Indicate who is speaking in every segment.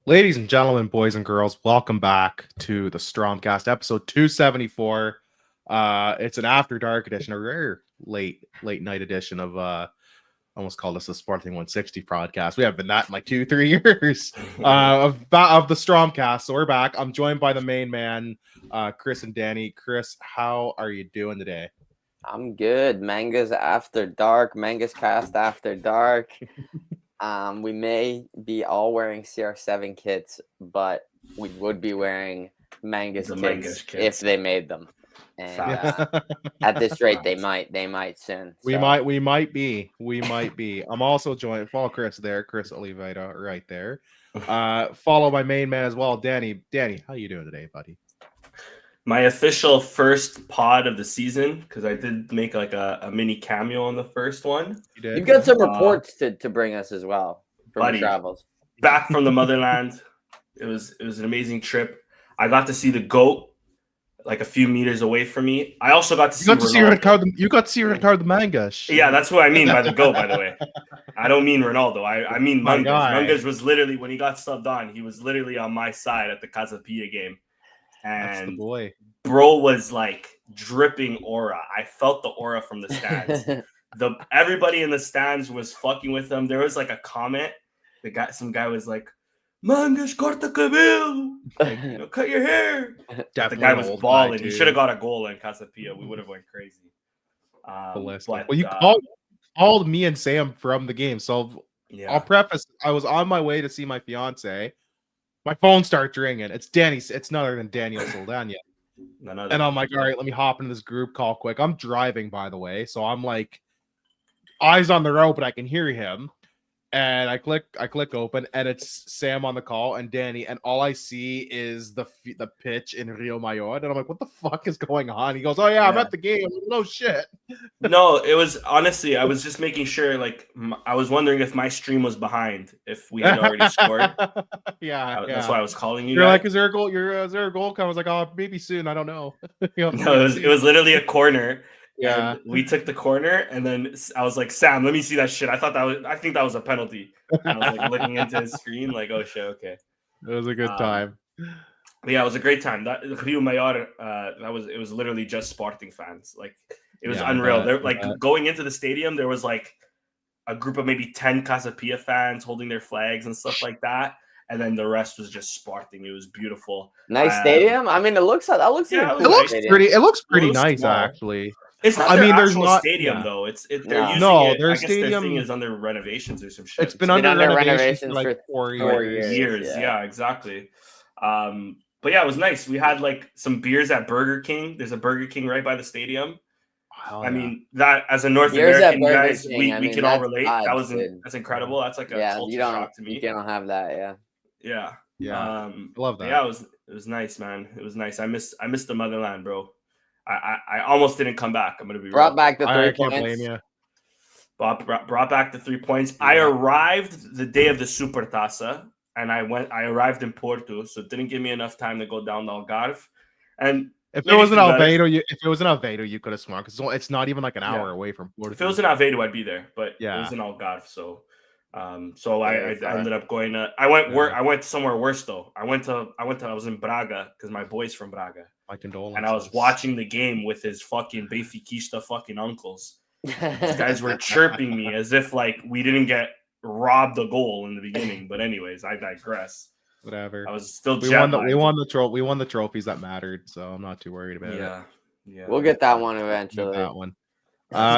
Speaker 1: Ladies and gentlemen, boys and girls, welcome back to the Strompcast, episode 274. It's an after dark edition, a rare late night edition of almost called us the Sporting 160 podcast. We haven't been that in like 2-3 years of the Strompcast. So we're back. I'm joined by the main man, Chris and Danny. Chris, how are you doing today?
Speaker 2: I'm good. Mangas after dark. Mangas cast after dark. We may be all wearing CR7 kits, but we would be wearing Mangas kits if they made them. And at this rate, they might soon.
Speaker 1: We might be. I'm also joined. Follow Chris there, Chris Oliveira right there. Follow my main man as well, Danny. Danny, how you doing today, buddy?
Speaker 3: My official first pod of the season, because I did make like a mini cameo on the first one.
Speaker 2: You've got some reports to bring us as well from the travels.
Speaker 3: Back from the motherland. It was an amazing trip. I got to see the GOAT like a few meters away from me. I also got to see
Speaker 1: Ricardo. You got to see Ricardo Mangas.
Speaker 3: Yeah, that's what I mean by the GOAT, by the way. I don't mean Ronaldo. I mean Mangas. Mangas was literally, when he got subbed on, he was literally on my side at the Casa Pia game. And
Speaker 1: that's the boy.
Speaker 3: Bro was like dripping aura. I felt the aura from the stands. Everybody in the stands was fucking with him. There was like a comment. Some guy was like, "Mangas corta cabelo," like, cut your hair. The guy was balling. He should have got a goal in Casa Pia. We would have went crazy.
Speaker 1: Well, you called me and Sam from the game, so yeah. I'll preface. I was on my way to see my fiance. My phone starts ringing. It's Danny. It's none other than Daniel Saldana. And I'm like, all right, let me hop into this group call quick. I'm driving, by the way, so I'm like, eyes on the road, but I can hear him. And I click open, and it's Sam on the call and Danny, and all I see is the pitch in Rio Mayor, and I'm like, what the fuck is going on? He goes, oh yeah, I'm at the game. I'm like, no shit.
Speaker 3: No, it was honestly, I was just making sure. Like, I was wondering if my stream was behind, if we had already scored.
Speaker 1: Yeah,
Speaker 3: that's why I was calling you.
Speaker 1: You're guys. Like, is there a goal? Is there a goal? I was like, oh, maybe soon. I don't know.
Speaker 3: No, it was literally a corner. Yeah, and we took the corner, and then I was like, "Sam, let me see that shit." I think that was a penalty. And I was like looking into his screen, like, "Oh shit, okay."
Speaker 1: It was a good time.
Speaker 3: But yeah, it was a great time. That Rio Mayor, it was literally just Sporting fans. Like, it was unreal. They're like going into the stadium. There was like a group of maybe 10 Casa Pia fans holding their flags and stuff like that. And then the rest was just Sporting. It was beautiful.
Speaker 2: Nice stadium. I mean, it looks
Speaker 1: pretty nice, actually.
Speaker 3: It's not there's no stadium though. Their
Speaker 1: stadium
Speaker 3: their thing is under renovations or some shit.
Speaker 1: It's been under renovations for like 4
Speaker 3: years. Yeah, exactly. But yeah, it was nice. We had like some beers at Burger King. There's a Burger King right by the stadium. I mean, that as a North American guys, we can all relate. That's incredible. That's like a culture shock to me.
Speaker 2: You don't have that,
Speaker 3: yeah.
Speaker 1: Love that.
Speaker 3: Yeah, it was nice, man. It was nice. I miss the motherland, bro. I almost didn't come back. I'm gonna be
Speaker 2: brought back the 3 points.
Speaker 1: I can't blame you.
Speaker 3: Brought back the 3 points. Yeah. I arrived the day of the Supertaça, and I arrived in Porto, so it didn't give me enough time to go down to Algarve. And
Speaker 1: if it was in Aveiro, you could have swung because it's not even like an hour away from Porto.
Speaker 3: If it was in Aveiro, I'd be there, but it was in Algarve, so. I ended up going to. I went somewhere worse though. I was in Braga because my boy's from Braga.
Speaker 1: My condolences.
Speaker 3: And I was watching the game with his fucking Benfiquista fucking uncles. These guys were chirping me as if like we didn't get robbed a goal in the beginning. But anyways, I digress.
Speaker 1: Whatever.
Speaker 3: I was still.
Speaker 1: We won the trophies that mattered, so I'm not too worried about it.
Speaker 3: Yeah.
Speaker 2: We'll get that one eventually.
Speaker 1: That one.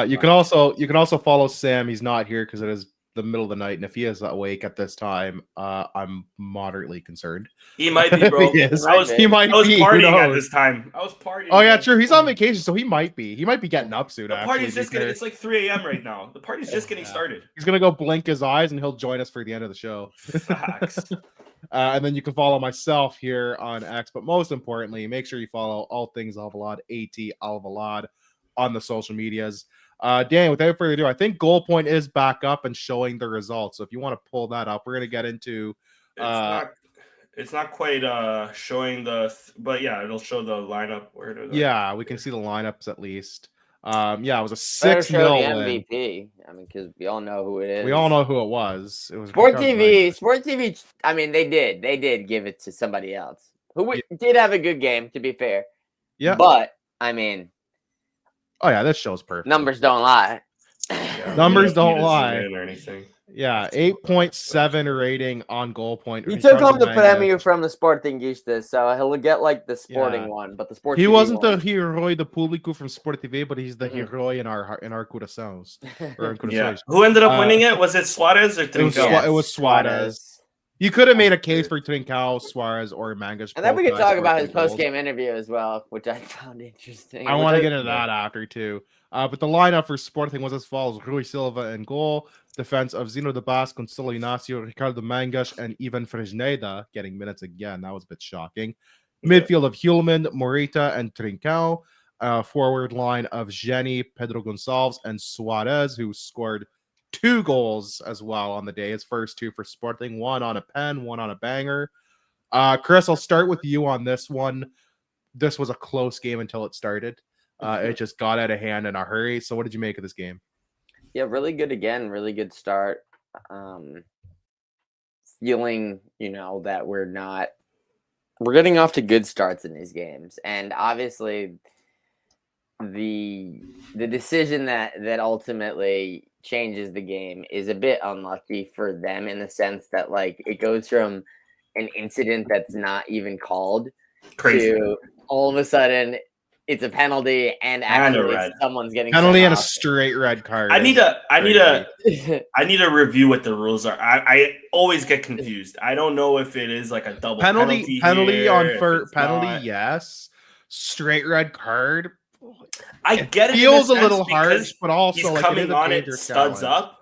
Speaker 1: You can also follow Sam. He's not here because it is the middle of the night, and if he is awake at this time, I'm moderately concerned.
Speaker 3: He might be, bro.
Speaker 1: I was
Speaker 3: partying at this time. I was partying.
Speaker 1: Oh yeah, true. He's on vacation, so he might be getting up soon.
Speaker 3: The party's just getting. It's like 3 a.m. right now. The party's just getting started.
Speaker 1: He's gonna go blink his eyes, and he'll join us for the end of the show.
Speaker 3: Facts.
Speaker 1: And then you can follow myself here on X, but most importantly, make sure you follow all things Alvalade, Alvalade, on the social medias. Dan, without further ado, I think Goal Point is back up and showing the results. So if you want to pull that up, we're going to get into.
Speaker 3: It's not quite showing but yeah, it'll show the lineup.
Speaker 1: Yeah, we can see the lineups at least. Yeah, it was a
Speaker 2: Better show
Speaker 1: 6-0
Speaker 2: the
Speaker 1: win.
Speaker 2: MVP. I mean, because we all know who it is.
Speaker 1: We all know who it was. It was
Speaker 2: Sport TV. I mean, they did give it to somebody else who did have a good game, to be fair.
Speaker 1: Yeah.
Speaker 2: But I mean,
Speaker 1: oh yeah, this show's perfect.
Speaker 2: Numbers don't lie.
Speaker 3: Yeah,
Speaker 1: Numbers don't lie.
Speaker 3: Or anything.
Speaker 1: Yeah, 8.7 rating on goal point.
Speaker 2: He took home the premio from the Sportingista, so he'll get like the sporting one, but the Sport
Speaker 1: He
Speaker 2: TV
Speaker 1: wasn't
Speaker 2: one.
Speaker 1: the Heroi de Público from Sport TV, but he's the Heroi in our corações.
Speaker 3: Yeah. Who ended up winning it? Was it Suarez or Trincao?
Speaker 1: It was Suarez. You could have made a case for Trincao, Suarez, or Mangas.
Speaker 2: And then we could talk about his post-game interview as well, which I found interesting.
Speaker 1: I want to get into that after too. But the lineup for Sporting was as follows: Rui Silva in goal, defense of Zino de Bas, Gonçalo Inácio, Ricardo Mangas, and Ivan Fresneda getting minutes again. That was a bit shocking. Midfield of Hulman, Morita, and Trincao. Forward line of Jenny, Pedro Gonçalves, and Suarez, who scored 2 goals as well on the day. His first 2 for Sporting, 1 on a pen, 1 on a banger. Chris, I'll start with you on this one. This was a close game until it started. It just got out of hand in a hurry. So what did you make of this game?
Speaker 2: Yeah, really good again. Really good start. Feeling, that we're getting off to good starts in these games. And obviously the decision that ultimately changes the game is a bit unlucky for them in the sense that like it goes from an incident that's not even called to all of a sudden it's a penalty and actually someone's getting
Speaker 1: penalty and a straight red card.
Speaker 3: I need to review what the rules are. I always get confused. I don't know if it is like a double penalty
Speaker 1: here, on first penalty, yes. Straight red card.
Speaker 3: I get it.
Speaker 1: Feels a little harsh, but also
Speaker 3: he's
Speaker 1: like
Speaker 3: coming on it studs
Speaker 1: challenge.
Speaker 3: Up.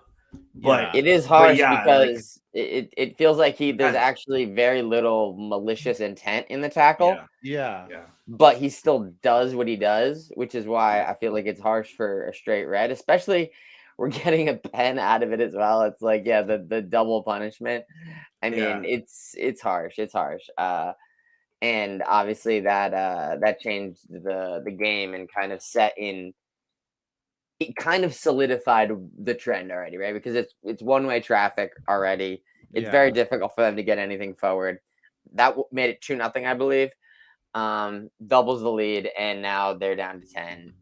Speaker 3: But
Speaker 2: it is harsh because it feels like there's actually very little malicious intent in the tackle.
Speaker 1: Yeah.
Speaker 2: But he still does what he does, which is why I feel like it's harsh for a straight red, especially we're getting a pen out of it as well. It's like, the double punishment. I mean, it's harsh. It's harsh. And obviously that changed the game and kind of it kind of solidified the trend already, right? Because it's one-way traffic already. It's very difficult for them to get anything forward. That made it 2-0, I believe. Doubles the lead, and now they're down to 10.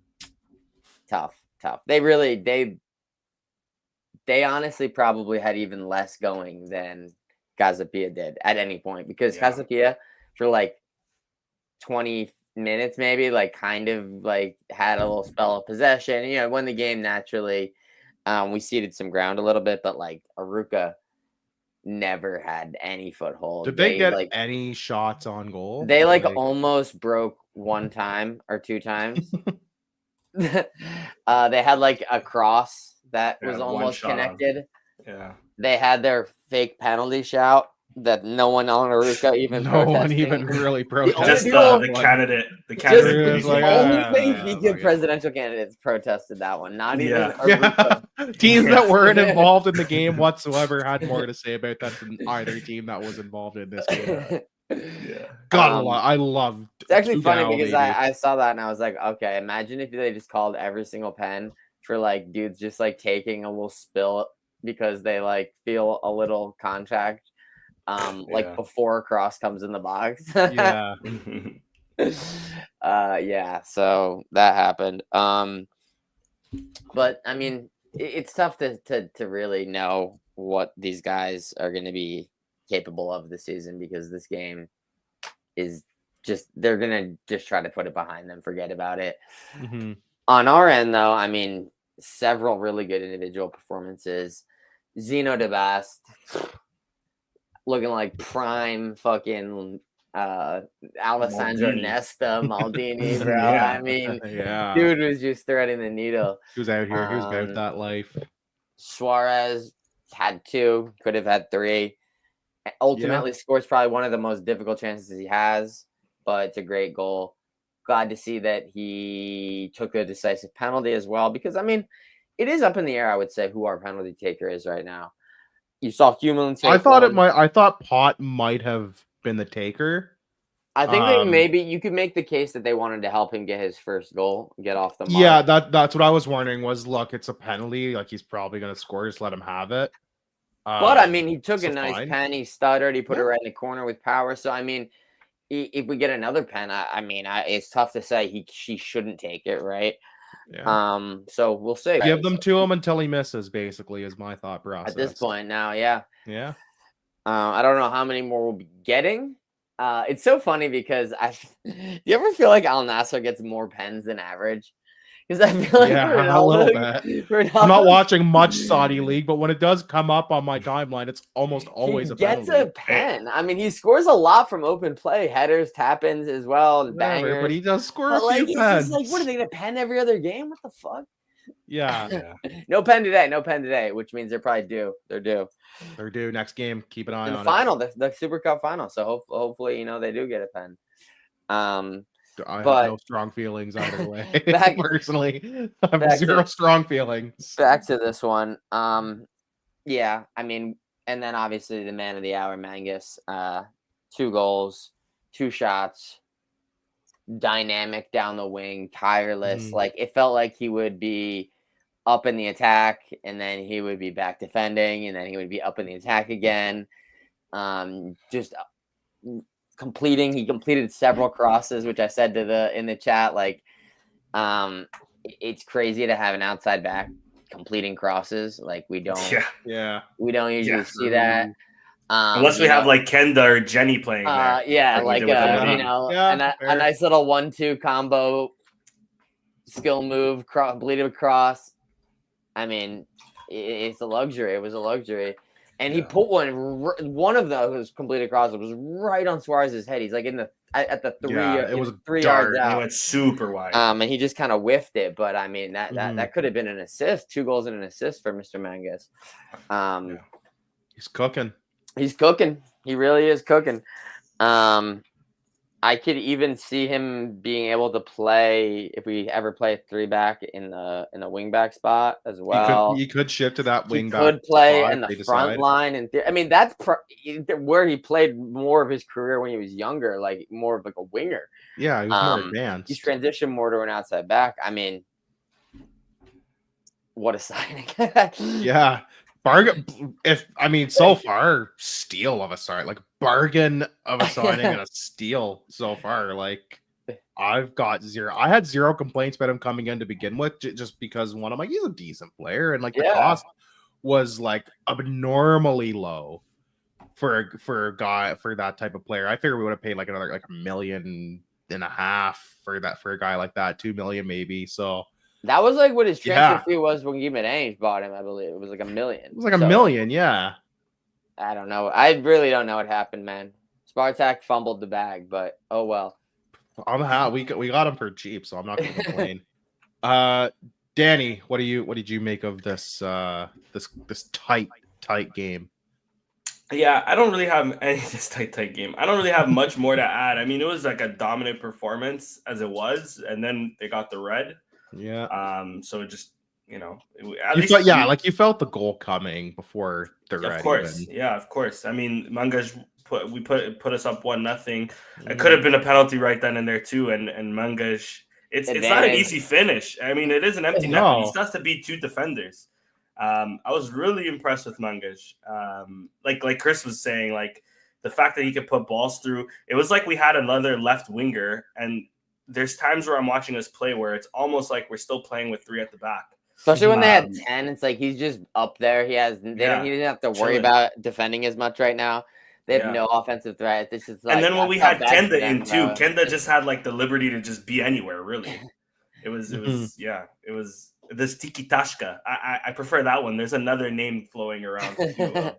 Speaker 2: Tough. They honestly probably had even less going than Casapia did at any point, because Casapia for like 20 minutes maybe like kind of like had a little spell of possession, won the game naturally. We ceded some ground a little bit, but like Arouca never had any foothold.
Speaker 1: Did they get like any shots on goal?
Speaker 2: They almost broke 1 time or 2 times. They had like a cross that was almost connected. They had their fake penalty shout that no one on Arouca even
Speaker 1: really protested.
Speaker 3: Just the candidate. The candidate.
Speaker 2: Only Benfica presidential candidates protested that one. Not even Arouca.
Speaker 1: Teams that weren't involved in the game whatsoever had more to say about that than either team that was involved in this game. I love.
Speaker 2: It's actually funny because I saw that and I was like, okay, imagine if they just called every single pen for like dudes just like taking a little spill because they like feel a little contact. Before a cross comes in the box. So that happened. But I mean, it's tough to really know what these guys are going to be capable of this season, because this game is they're going to just try to put it behind them, forget about it. On our end, though, I mean, several really good individual performances. Zino de Bast looking like prime fucking Alessandro Nesta Maldini, bro. I mean, dude was just threading the needle.
Speaker 1: He was out here. He was about that life.
Speaker 2: Suarez had 2, could have had 3. Ultimately scores probably one of the most difficult chances he has, but it's a great goal. Glad to see that he took a decisive penalty as well, because, I mean, it is up in the air, I would say, who our penalty taker is right now. You saw Human take
Speaker 1: I thought Pot might have been the taker.
Speaker 2: I think maybe you could make the case that they wanted to help him get his first goal, get off the mark.
Speaker 1: Yeah, that's what I was wondering was, look, it's a penalty. Like, he's probably going to score. Just let him have it.
Speaker 2: But, I mean, he took a nice
Speaker 1: fine.
Speaker 2: pen. He stuttered. He put it right in the corner with power. So, I mean, if we get another pen, it's tough to say she shouldn't take it, right?
Speaker 1: Yeah.
Speaker 2: So we'll see.
Speaker 1: Give them to him until he misses, basically, is my thought process.
Speaker 2: At this point now, yeah.
Speaker 1: Yeah.
Speaker 2: I don't know how many more we'll be getting. It's so funny because do you ever feel like Al Nassr gets more pens than average? Because I feel like
Speaker 1: a little bit. I'm not watching much Saudi League, but when it does come up on my timeline, it's almost always
Speaker 2: a penalty. He gets a pen. I mean, he scores a lot from open play, headers, tap-ins as well, and bangers.
Speaker 1: But he does score a few pens.
Speaker 2: Like, what are they gonna pen every other game? What the fuck?
Speaker 1: Yeah.
Speaker 2: No pen today, which means they're probably due. They're due
Speaker 1: next game. Keep an eye on
Speaker 2: the final, the Super Cup final. So hopefully, they do get a pen.
Speaker 1: I have no strong feelings either way. Personally, I have zero strong feelings.
Speaker 2: Back to this one. Yeah, I mean, and then obviously the man of the hour, Mangas. 2 goals, 2 shots, dynamic down the wing, tireless. Like, it felt like he would be up in the attack, and then he would be back defending, and then he would be up in the attack again. Just completing. He completed several crosses, which I said in the chat. Like, it's crazy to have an outside back completing crosses. Like, we don't usually see that.
Speaker 3: Unless we have like Kenda or Jenny playing there.
Speaker 2: A nice little 1-2 combo, skill move, completed cross. I mean, it's a luxury. It was a luxury. And he put one of those completed crosses was right on Suarez's head. He's like at the 3
Speaker 1: it was
Speaker 2: 3 yards out.
Speaker 3: He went super wide.
Speaker 2: And he just kind of whiffed it. But I mean, that could have been an assist. 2 goals and an assist for Mr. Mangas.
Speaker 1: He's cooking.
Speaker 2: He's cooking. He really is cooking. I could even see him being able to play if we ever play a 3-back in the wing back spot as well.
Speaker 1: He could shift to that wing back.
Speaker 2: He could play in the front line, and I mean that's where he played more of his career when he was younger, like more of like a winger.
Speaker 1: Yeah, he was more advanced.
Speaker 2: He's transitioned more to an outside back. I mean, what a signing!
Speaker 1: Yeah. Bargain. So far, steal of a start, like bargain of a signing and a steal so far. Like, I've got zero. I had zero complaints about him coming in to begin with, just because he's a decent player, and like the cost was like abnormally low for a guy for that type of player. I figured we would have paid like another like $1.5 million for a guy like that, 2 million maybe. So.
Speaker 2: That was like what his transfer fee was when Guimarães bought him, I believe. It was like $1 million.
Speaker 1: It was like $1 million, yeah.
Speaker 2: I don't know. I really don't know what happened, man. Spartak fumbled the bag, but oh well.
Speaker 1: We got him for cheap, so I'm not going to complain. Danny, what did you make of this this tight game?
Speaker 3: Yeah, I don't really have this tight game. I don't really have much more to add. I mean, it was like a dominant performance as it was, and then they got the red.
Speaker 1: Yeah.
Speaker 3: So it just,
Speaker 1: you felt the goal coming before the red.
Speaker 3: Of course. Even. Yeah, of course. I mean, Mangas put us up 1-0. It could have been a penalty right then and there too. And Mangas, it's not an easy finish. I mean, it is an empty net. He still has to beat 2 defenders. I was really impressed with Mangas. Like Chris was saying, like the fact that he could put balls through. It was like we had another left winger, and there's times where I'm watching us play where it's almost like we're still playing with 3 at the back.
Speaker 2: Especially when they had 10, it's like he's just up there. He doesn't have to worry about defending as much right now. They have no offensive threat. This is like,
Speaker 3: and then when we had Kenda in too, Kenda just had like the liberty to just be anywhere. Really, it was this Tiki Tashka. I prefer that one. There's another name flowing around too.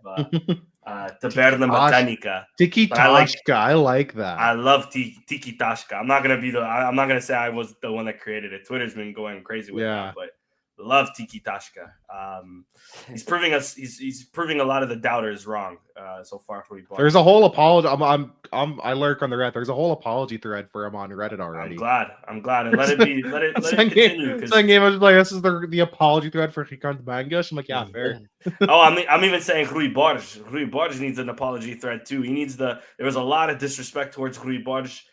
Speaker 3: Taberna Mechanica.
Speaker 1: Tiki Tashka. I like that.
Speaker 3: I love Tiki Tashka. I'm not gonna say I was the one that created it. Twitter's been going crazy with that, but love Tiki Tashka. He's proving a lot of the doubters wrong so far.
Speaker 1: There's a whole apology. I lurk on the Reddit. There's a whole apology thread for him on Reddit already.
Speaker 3: I'm glad, and let it continue.
Speaker 1: Second game, I was like, this is the apology thread for Ricardo Mangas. I'm like, yeah, fair.
Speaker 3: I'm even saying Rui Borges. Rui Borges needs an apology thread too. There was a lot of disrespect towards Rui Borges.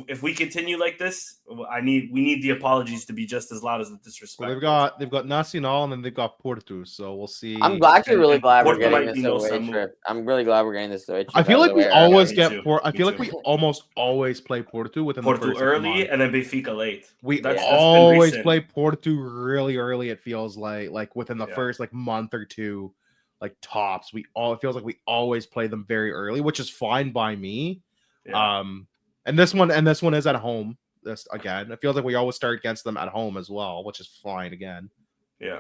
Speaker 3: If we continue like this, we need the apologies to be just as loud as the disrespect.
Speaker 1: Well, they've got Nacional and then they've got Porto, so we'll see.
Speaker 2: I'm actually really glad we're getting this away trip. I'm really glad we're getting this away trip.
Speaker 1: I feel like we always get I feel like we almost always play Porto within the first
Speaker 3: early and then Benfica late.
Speaker 1: That's always play Porto really early. It feels like within the first month or two, tops. It feels like we always play them very early, which is fine by me. Yeah. And this one is at home. This again, it feels like we always start against them at home as well, which is fine again.
Speaker 3: Yeah.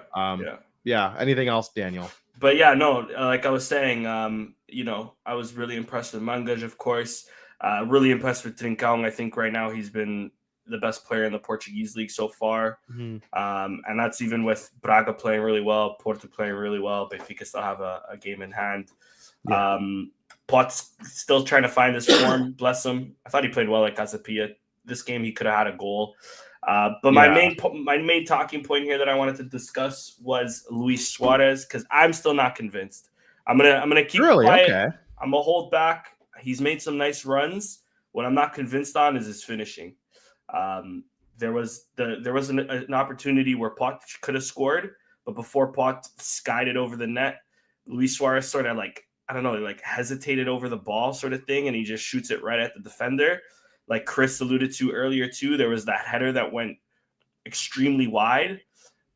Speaker 1: Yeah. Anything else, Daniel?
Speaker 3: But yeah, no. Like I was saying, I was really impressed with Mangas, of course. Really impressed with Trincão. I think right now he's been the best player in the Portuguese league so far. Mm-hmm. And that's even with Braga playing really well, Porto playing really well. Benfica still have a game in hand. Yeah. Pot's still trying to find his form. Bless him. I thought he played well at Casa Pia. This game he could have had a goal. But my main talking point here that I wanted to discuss was Luis Suarez, because I'm still not convinced. I'm gonna keep quiet. Okay. I'm gonna hold back. He's made some nice runs. What I'm not convinced on is his finishing. There was an opportunity where Pot could have scored, but before Pot skied it over the net, Luis Suarez sort of hesitated over the ball sort of thing, and he just shoots it right at the defender. Like Chris alluded to earlier too, there was that header that went extremely wide.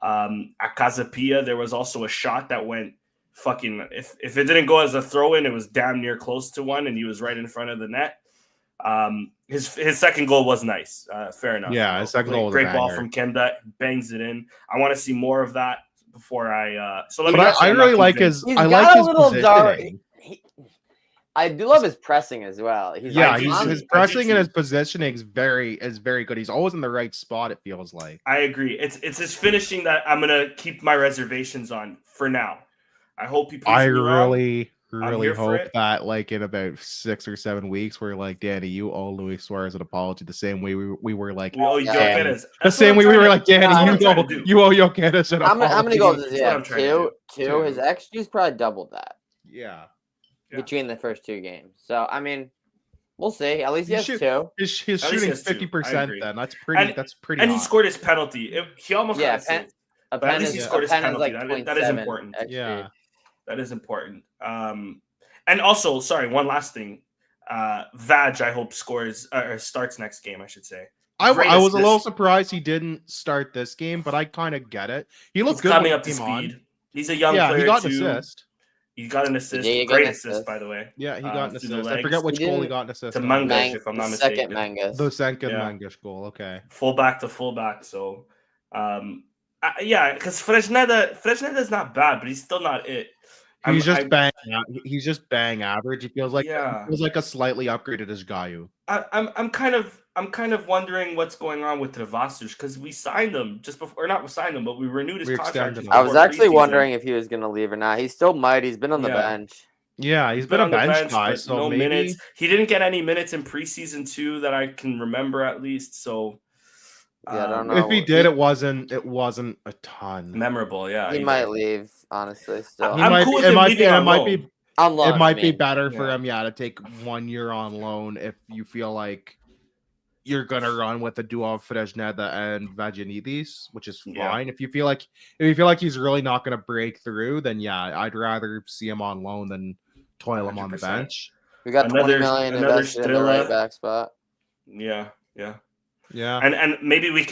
Speaker 3: At Casa Pia, there was also a shot that went if it didn't go as a throw-in, it was damn near close to one, and he was right in front of the net. His second goal was nice. Fair enough.
Speaker 1: Yeah, his second goal was
Speaker 3: great ball from Kenda, bangs it in. I want to see more of that before I
Speaker 1: I really like his positioning.
Speaker 2: I do love his pressing as well.
Speaker 1: His pressing and his positioning is very good. He's always in the right spot, it feels like.
Speaker 3: I agree. It's his finishing that I'm gonna keep my reservations on for now. I hope he proves me wrong.
Speaker 1: Really hope that in about 6 or 7 weeks we're Danny, you owe Luis Suarez an apology the same way we were
Speaker 3: Jokeres.
Speaker 1: The same way we were Danny, you owe Jokeres an apology.
Speaker 2: How many goals does he have? Two. His XG's probably doubled that.
Speaker 1: Yeah.
Speaker 2: Between the first two games. So we'll see. At least he has two.
Speaker 1: His shooting 50% then. That's pretty
Speaker 3: And
Speaker 1: hot.
Speaker 3: he scored his penalty. He almost got
Speaker 2: a pen. At least he scored his penalty.
Speaker 3: That is important.
Speaker 2: XG.
Speaker 3: Yeah. That is important. And also, sorry, one last thing. Vaj, I hope starts next game, I should say.
Speaker 1: I was a little surprised he didn't start this game, but I kind of get it. He looked good
Speaker 3: coming up to speed. He's a young player.
Speaker 1: He got an assist.
Speaker 3: He got an assist. Great assist, by the way.
Speaker 1: Yeah, he got an assist. I forget which goal he got an assist.
Speaker 3: To Mangas, if I'm not mistaken.
Speaker 2: Second Mangas.
Speaker 1: The second Mangas goal, okay.
Speaker 3: Fullback to fullback. So, because Fresneda's not bad, but he's still not it.
Speaker 1: He's just bang average. He feels like a slightly upgraded as Gayu.
Speaker 3: I'm kind of wondering what's going on with Travassos, because we signed him just before, or not signed him, but we renewed his contract.
Speaker 2: I was actually wondering if he was going to leave or not. He still might. He's been on the bench.
Speaker 1: Yeah, he's been a bench guy, so
Speaker 3: no
Speaker 1: maybe
Speaker 3: minutes. He didn't get any minutes in preseason too that I can remember at least. So
Speaker 2: I don't know.
Speaker 1: If he did, it wasn't a ton
Speaker 3: memorable. Yeah,
Speaker 2: he might leave. Honestly, still,
Speaker 1: it might be better for him, to take 1 year on loan if you feel like you're gonna run with the duo of Fresneda and Vagianidis, which is fine. Yeah. If you feel like he's really not gonna break through, then I'd rather see him on loan than toil 100%. Him on the bench.
Speaker 2: We got 20 million invested in the right back spot.
Speaker 3: Yeah.
Speaker 1: Yeah,
Speaker 3: and maybe we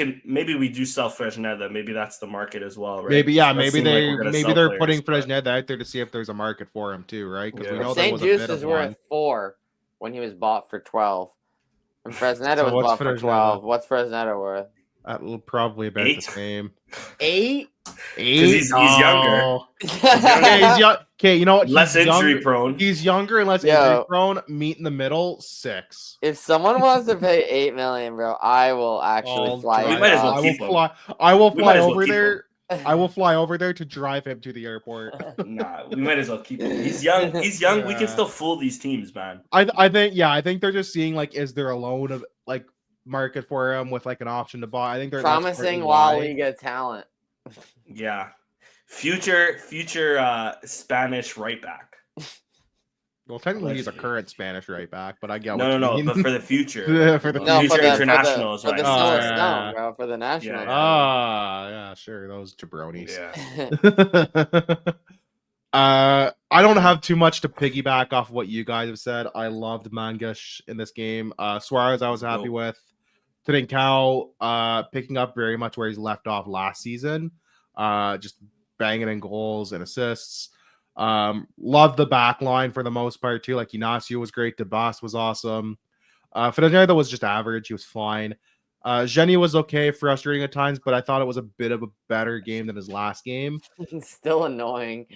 Speaker 3: do sell Fresneda. Maybe that's the market as well, right?
Speaker 1: Maybe they're putting Fresneda out there to see if there's a market for him too, right? Because we know
Speaker 2: St. Just is worth 4 when he was bought for 12, and Fresneda was bought for 12. What's Fresneda worth?
Speaker 1: That'll probably about
Speaker 3: 8?
Speaker 1: The same.
Speaker 2: 8?
Speaker 3: He's younger.
Speaker 1: He's young. Okay, you know what?
Speaker 3: Less injury prone.
Speaker 1: He's younger and less injury prone. Meet in the middle. 6.
Speaker 2: If someone wants to pay 8 million, bro, I will actually fly.
Speaker 3: We might as well keep him.
Speaker 1: I will fly over there. I will fly over there to drive him to the airport.
Speaker 3: Nah, we might as well keep him. He's young. He's young.
Speaker 1: Yeah.
Speaker 3: We can still fool these teams, man.
Speaker 1: I think they're just seeing like, is there a loan of like market for him with like an option to buy? I think they're
Speaker 2: promising while we get talent.
Speaker 3: Yeah, future Spanish right back.
Speaker 1: Well, technically he's a current Spanish right back, but I get
Speaker 3: no, but for the future,
Speaker 1: for the
Speaker 3: future internationals,
Speaker 2: for the
Speaker 3: right?
Speaker 2: bro, for the national.
Speaker 1: Yeah, sure, those jabronis.
Speaker 3: Yeah.
Speaker 1: I don't have too much to piggyback off what you guys have said. I loved Mangas in this game. Suarez, I was happy with. Trincao, picking up very much where he's left off last season. Just banging in goals and assists. Loved the back line for the most part too. Like Ignacio was great. DeBas was awesome. Fernando was just average. He was fine. Jenny was okay, frustrating at times, but I thought it was a bit of a better game than his last game.
Speaker 2: Still annoying.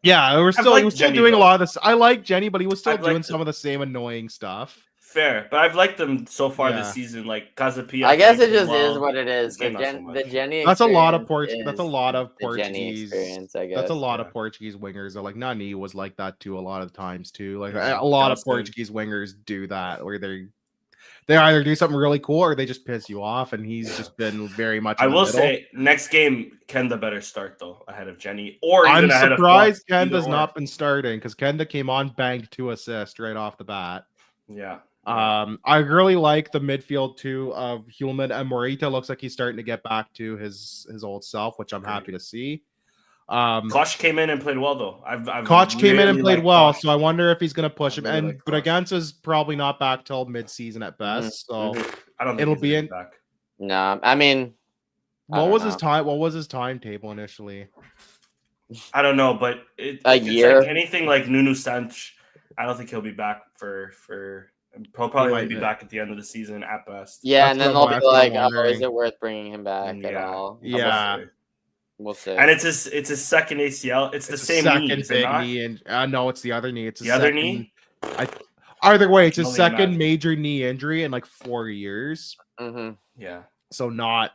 Speaker 1: Yeah, he was still doing a lot of this. I like Jenny, but he was still doing some of the same annoying stuff.
Speaker 3: Fair, but I've liked them so far this season. Like Casapia,
Speaker 2: I guess it just is what it is. The Jenny.
Speaker 1: That's a lot of Portuguese. That's a lot of Portuguese.
Speaker 2: I guess
Speaker 1: that's a lot of Portuguese wingers. Like Nani was like that too a lot of times too. Like a lot of Portuguese wingers do that, where they either do something really cool or they just piss you off. And he's just been very much.
Speaker 3: I will say next game Kenda better start though ahead of Jenny, or even
Speaker 1: I'm surprised Kenda's not been starting because Kenda came on, banged 2 assists right off the bat.
Speaker 3: Yeah.
Speaker 1: I really like the midfield too of Hulman and Morita. Looks like he's starting to get back to his old self, which I'm happy to see.
Speaker 3: Koch came in and played well though.
Speaker 1: Koch came in and played well, so I wonder if he's going to push him. And Braganza is probably not back till mid-season at best, so
Speaker 3: I don't think
Speaker 1: it'll be in.
Speaker 3: Back.
Speaker 2: No, I mean,
Speaker 1: what was his timetable initially?
Speaker 3: I don't know, but
Speaker 2: a year.
Speaker 3: Like anything like Nuno Sanch, I don't think he'll be back for. He'll probably be back at the end of the season at best.
Speaker 2: Yeah, and then they'll be like, "Oh, is it worth bringing him back at all?"
Speaker 1: Yeah,
Speaker 2: we'll see.
Speaker 3: And it's his second ACL. It's the same
Speaker 1: second big knee, and no, it's the other knee. It's
Speaker 3: the other knee.
Speaker 1: Either way, it's his second major knee injury in like 4 years.
Speaker 2: Mm-hmm.
Speaker 3: Yeah,
Speaker 1: so not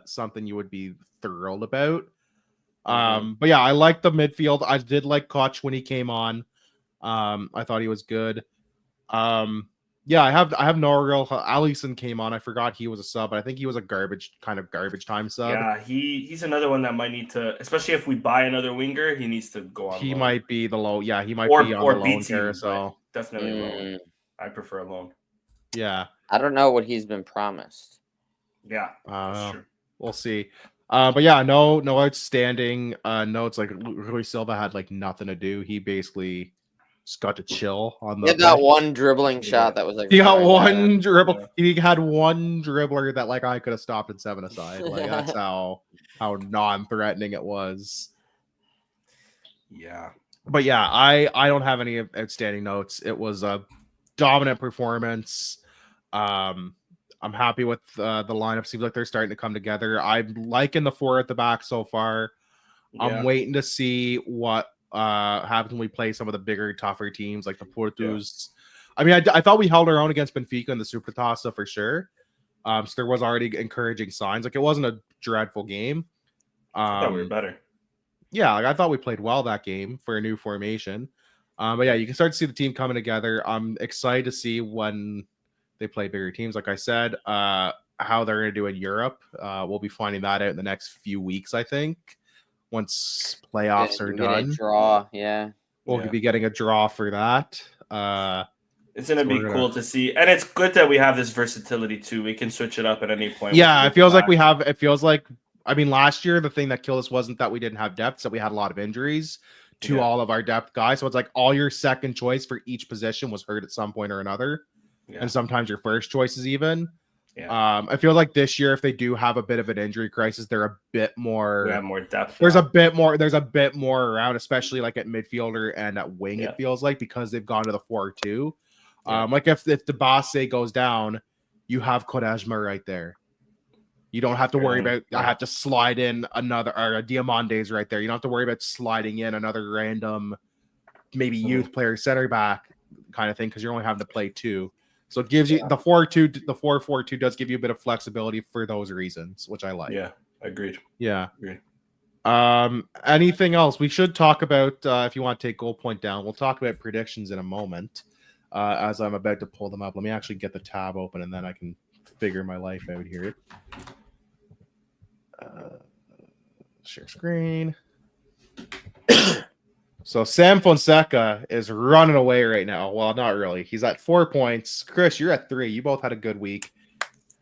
Speaker 1: something you would be thrilled about. But yeah, I like the midfield. I did like Koch when he came on. I thought he was good. Yeah, I have no real. Allison came on. I forgot he was a sub, but I think he was a garbage time sub.
Speaker 3: Yeah, he's another one that might need to, especially if we buy another winger, he needs to go on.
Speaker 1: He
Speaker 3: loan.
Speaker 1: Might be the low. Yeah, he might be on the loan carousel.
Speaker 3: Definitely loan. I prefer a loan.
Speaker 1: Yeah,
Speaker 2: I don't know what he's been promised.
Speaker 3: Yeah, sure.
Speaker 1: We'll see. But yeah, no outstanding notes. Like Rui Silva had like nothing to do. He basically just got to chill on the.
Speaker 2: He had that one dribbling shot that was like.
Speaker 1: He got one dribble. Yeah. He had one dribbler that like I could have stopped in 7-a-side. Like that's how non-threatening it was.
Speaker 3: Yeah.
Speaker 1: But yeah, I don't have any outstanding notes. It was a dominant performance. I'm happy with the lineup. Seems like they're starting to come together. I'm liking the 4 at the back so far. Yeah. I'm waiting to see what happens when we play some of the bigger, tougher teams like the Portuguese. Yeah. I mean, I thought we held our own against Benfica in the Supertaça for sure. So there was already encouraging signs. Like it wasn't a dreadful game.
Speaker 3: I thought we were better.
Speaker 1: Yeah, like I thought we played well that game for a new formation. But yeah, you can start to see the team coming together. I'm excited to see when they play bigger teams. Like I said, how they're going to do in Europe. We'll be finding that out in the next few weeks, I think. Once playoffs are done.
Speaker 2: Draw, yeah.
Speaker 1: We'll be getting a draw for that.
Speaker 3: It's going to be cool to see. And it's good that we have this versatility too. We can switch it up at any point.
Speaker 1: Yeah, it feels like I mean, last year, the thing that killed us wasn't that we didn't have depth, so we had a lot of injuries to all of our depth guys. So it's like all your second choice for each position was hurt at some point or another. Yeah. And sometimes your first choices even. Yeah. I feel like this year, if they do have a bit of an injury crisis, they're a bit more.
Speaker 3: We have more depth.
Speaker 1: There's a bit more around, especially like at midfielder and at wing. It feels like because they've gone to the 4-2. Like if the boss goes down, you have Quaresma right there. You don't have to worry about. I have to slide in another or a Diamante's right there. You don't have to worry about sliding in another random, maybe youth player center back kind of thing because you're only having to play 2. So it gives you the 4-2. The 4-4-2 does give you a bit of flexibility for those reasons, which I like.
Speaker 3: Yeah, Agreed.
Speaker 1: Yeah.
Speaker 3: Agreed.
Speaker 1: Anything else? We should talk about if you want to take goal point down. We'll talk about predictions in a moment. As I'm about to pull them up. Let me actually get the tab open and then I can figure my life out here. Share screen. So Sam Fonseca is running away right now. Well, not really. He's at 4 points. Chris, you're at 3. You both had a good week.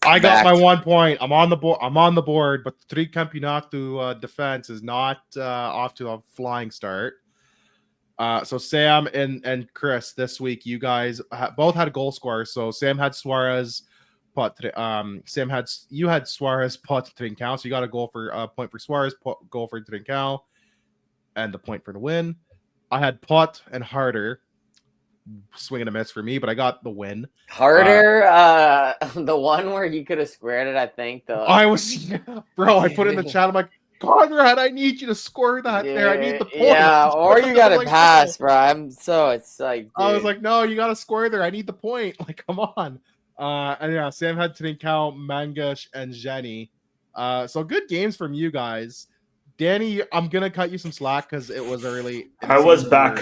Speaker 1: I got my 1 point. I'm on the board, but the Tricampeonato defense is not off to a flying start. So Sam and Chris, this week you guys both had goal scorers. So Sam had Suarez, you had Suarez, Pot, Trincão. So you got a goal for point for Suarez, goal for Trincão, and the point for the win. I had Pot and Harder. Swing and a miss for me, but I got the win.
Speaker 2: Harder, the one where you could have squared it, I think.
Speaker 1: I put in the chat. I'm like, Conrad, I need you to score that there. I need the point.
Speaker 2: Yeah, or you got to pass, bro. It's like, dude.
Speaker 1: I was like, no, you got to score there. I need the point. Like, come on. And yeah, Sam had Trincão, Mangas, and Jenny. So good games from you guys. Danny, I'm gonna cut you some slack because it was early.
Speaker 3: I was back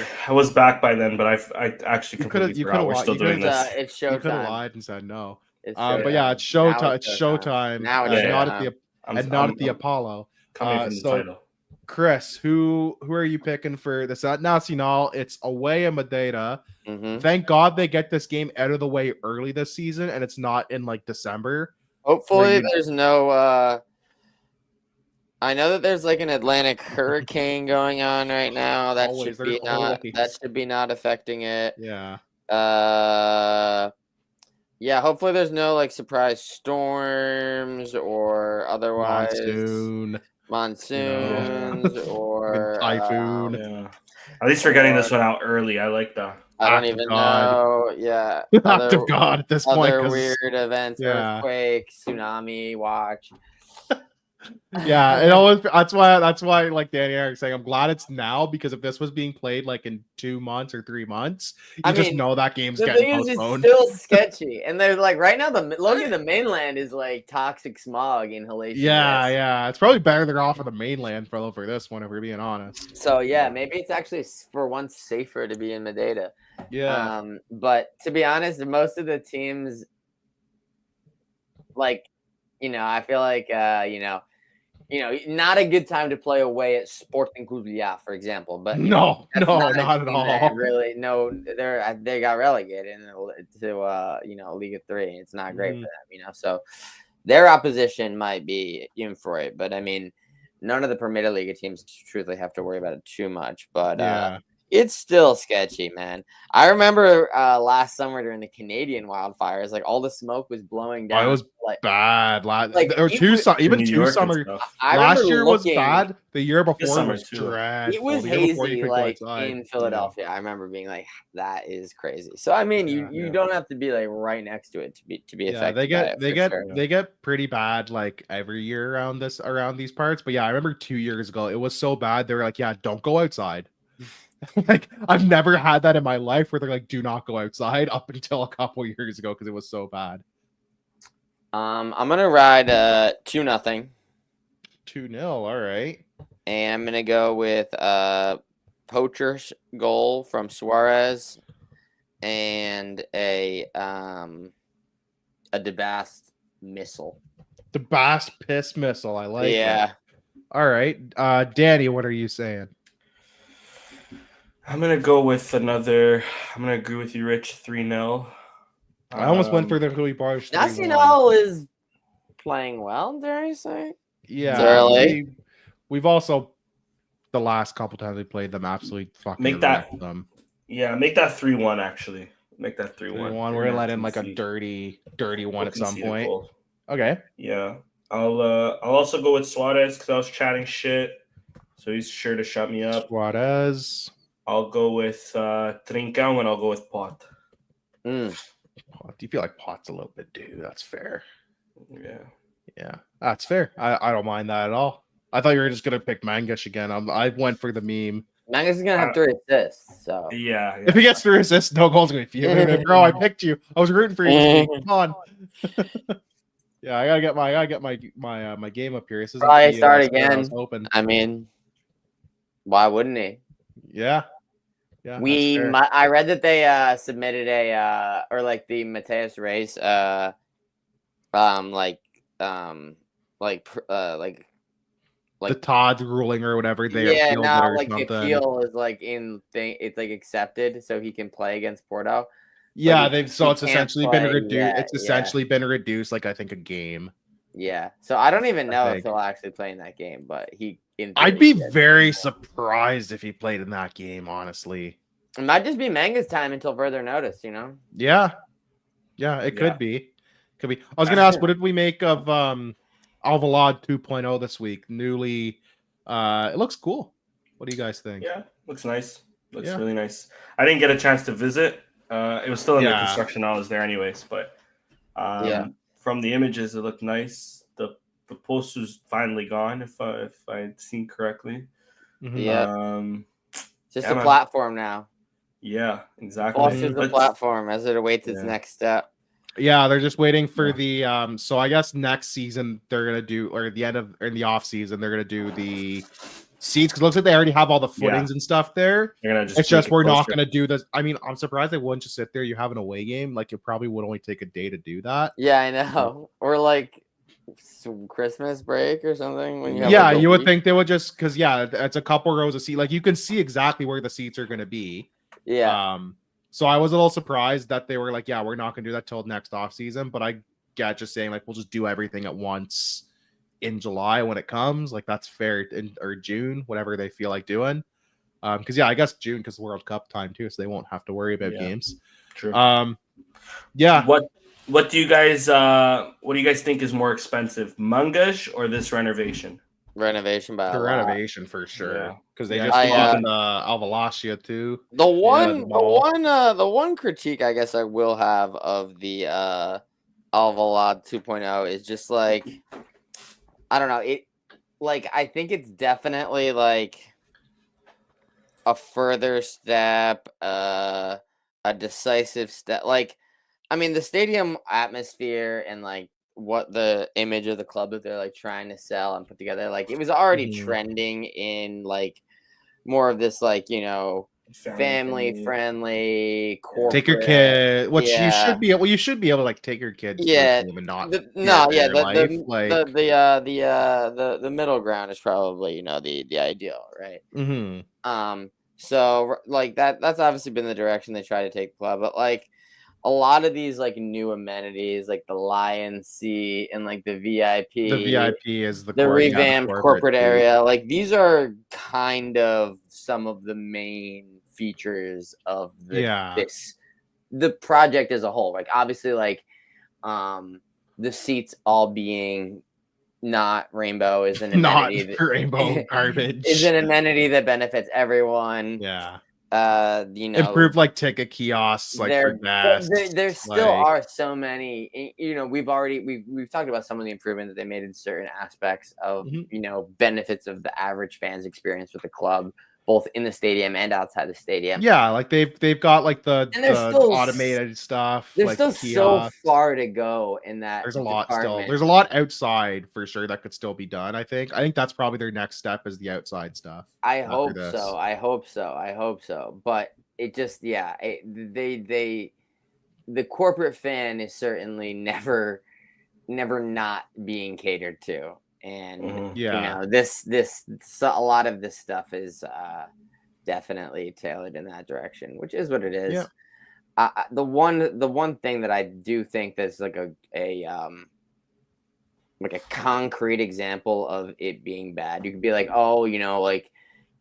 Speaker 3: by then, but I actually completely forgot we're still doing this.
Speaker 2: It's showtime.
Speaker 1: You could have lied and said no. But yeah, it's showtime. It's showtime.
Speaker 2: Now
Speaker 1: it's not at the Apollo. So, Chris, who are you picking for this Nacional? It's away in Madeira.
Speaker 2: Mm-hmm.
Speaker 1: Thank God they get this game out of the way early this season, and it's not in like December.
Speaker 2: Hopefully, there's no. I know that there's like an Atlantic hurricane going on right now. That should be not affecting it.
Speaker 1: Yeah.
Speaker 2: Yeah. Hopefully, there's no like surprise storms or otherwise monsoons or
Speaker 1: typhoon.
Speaker 3: Yeah. At least we're getting this one out early. I like that.
Speaker 2: I don't even know. Yeah.
Speaker 1: Act of God at this point.
Speaker 2: Other weird events, earthquake, tsunami watch.
Speaker 1: Yeah, it always that's why like Danny Eric saying I'm glad it's now, because if this was being played like in 2 months or 3 months, you just know that game's getting postponed.
Speaker 2: It's still sketchy. And they're like right now the mainland is like toxic smog inhalation.
Speaker 1: Yeah. It's probably better they're off of the mainland for this one, if we're being honest.
Speaker 2: So yeah, maybe it's actually for once safer to be in Madeira.
Speaker 1: Yeah.
Speaker 2: But to be honest, most of the teams like, I feel like not a good time to play away at Sporting Cluj, for example. But
Speaker 1: not at all.
Speaker 2: Really, no, they got relegated to Liga 3. It's not great for them, So their opposition might be in for it, but I mean, none of the Primera Liga teams truthfully have to worry about it too much. But it's still sketchy, man. I remember last summer during the Canadian wildfires, like all the smoke was blowing down.
Speaker 1: It was bad.
Speaker 2: Like,
Speaker 1: there were two summers. Last year was bad. The year before was dreadful.
Speaker 2: It was hazy, like in Philadelphia. I remember being like, "That is crazy." So I mean, you don't have to be like right next to it to be affected.
Speaker 1: They get pretty bad like every year around these parts. But yeah, I remember 2 years ago it was so bad. They were like, "Yeah, don't go outside." Like I've never had that in my life where they're like, do not go outside, up until a couple years ago because it was so bad.
Speaker 2: I'm gonna ride 2-0.
Speaker 1: 2-0, all right.
Speaker 2: And I'm gonna go with poacher's goal from Suarez and a DeBast missile.
Speaker 1: DeBast piss missile. I like
Speaker 2: that.
Speaker 1: All right. Danny, what are you saying?
Speaker 3: I'm going to go with I'm going to agree with you, Rich, 3-0.
Speaker 1: I almost went for the Louis Bars.
Speaker 2: Nacional is playing well, dare I say?
Speaker 1: Yeah. We've also, the last couple times we played them, absolutely fucking
Speaker 3: make that them. Yeah, make that 3-1, actually. Make that 3-1.
Speaker 1: We're going to let in like a dirty one at some point. Goal. Okay.
Speaker 3: Yeah. I'll also go with Suarez because I was chatting shit. So he's sure to shut me up.
Speaker 1: Suarez.
Speaker 3: I'll go with Trincão, and I'll go with Pot.
Speaker 1: Do you feel like Pot's a little bit due? That's fair.
Speaker 3: Yeah,
Speaker 1: that's fair. I don't mind that at all. I thought you were just gonna pick Mangas again. I went for the meme.
Speaker 2: Mangas is gonna have 3 assists. So
Speaker 3: if
Speaker 1: he gets 3 assists, no goals gonna be fuming. Bro, I picked you. I was rooting for you. Come on. Yeah, I gotta get my game up here. This isn't
Speaker 2: Probably
Speaker 1: the
Speaker 2: start
Speaker 1: score I
Speaker 2: again.
Speaker 1: was hoping.
Speaker 2: I mean, why wouldn't he?
Speaker 1: Yeah. Yeah.
Speaker 2: I read that they submitted a or like the Mateus race
Speaker 1: the Todd ruling or whatever they appealed it or
Speaker 2: like
Speaker 1: something.
Speaker 2: the appeal is like it's like accepted so he can play against Porto.
Speaker 1: Yeah, it's essentially been reduced. It's essentially been reduced, like I think a game.
Speaker 2: Yeah, so I don't even know if he'll actually play in that game, but
Speaker 1: I'd be very surprised if he played in that game, honestly.
Speaker 2: It might just be Mangas time until further notice, you know?
Speaker 1: Yeah, it could be. I was gonna ask, what did we make of Alvalade 2.0 this week? Newly, it looks cool. What do you guys think?
Speaker 3: Yeah, looks nice. Looks really nice. I didn't get a chance to visit. It was still in the construction. I was there anyways, but from the images, it looked nice. The poster's finally gone, if I'd seen correctly.
Speaker 2: Yeah, just a platform now.
Speaker 3: Yeah, exactly.
Speaker 2: Fosters the platform as it awaits its next step.
Speaker 1: Yeah, they're just waiting for the so I guess next season they're gonna do, or at the end of, or in the off season they're gonna do the seats, because it looks like they already have all the footings and stuff there.
Speaker 3: It's just
Speaker 1: we're not gonna do this. I mean, I'm surprised they wouldn't just sit there. You have an away game, like it probably would only take a day to do that.
Speaker 2: Yeah, I know. Or like Christmas break or something. When you have
Speaker 1: like you would think they would just, because it's a couple rows of seats. Like you can see exactly where the seats are gonna be.
Speaker 2: Yeah.
Speaker 1: So I was a little surprised that they were like, we're not gonna do that till next off season. But I get just saying like we'll just do everything at once in July when it comes. Like that's fair, or June, whatever they feel like doing. Because I guess June, because World Cup time too, so they won't have to worry about games.
Speaker 3: True. What do you guys think is more expensive, Mangas or this renovation?
Speaker 2: Renovation by
Speaker 1: the renovation for sure, because they just bought Alvalade too.
Speaker 2: The one critique I guess I will have of the Alvalade 2.0 is just like, I don't know, it like I think it's definitely like a further step, a decisive step. Like, I mean, the stadium atmosphere and like what the image of the club that they're like trying to sell and put together, like it was already trending in like more of this, like, you know, family friendly corporate.
Speaker 1: Take your kid, which you should be able. You should be able to like take your kid.
Speaker 2: And not the middle ground is probably, you know, the ideal, right? So like that's obviously been the direction they try to take the club, but like a lot of these like new amenities, like the Lion Seat and like the VIP.
Speaker 1: The VIP is the
Speaker 2: revamped corporate area. Like these are kind of some of the main features of the project as a whole. Like obviously, like the seats all being not rainbow is an amenity.
Speaker 1: Rainbow garbage
Speaker 2: is an amenity that benefits everyone. You know,
Speaker 1: improve like ticket kiosks, like for guests.
Speaker 2: There still are so many. You know, we've talked about some of the improvement that they made in certain aspects of you know, benefits of the average fans experience with the club, both in the stadium and outside the stadium.
Speaker 1: Yeah, like they've got like the automated stuff.
Speaker 2: There's
Speaker 1: like
Speaker 2: still so far to go in that.
Speaker 1: There's a lot still. There's a lot outside for sure that could still be done. I think that's probably their next step is the outside stuff.
Speaker 2: I hope so. But it just the corporate fan is certainly never not being catered to. And you know, this a lot of this stuff is definitely tailored in that direction, which is what it is. The one thing that I do think that's like a concrete example of it being bad, you could be like, oh, you know, like,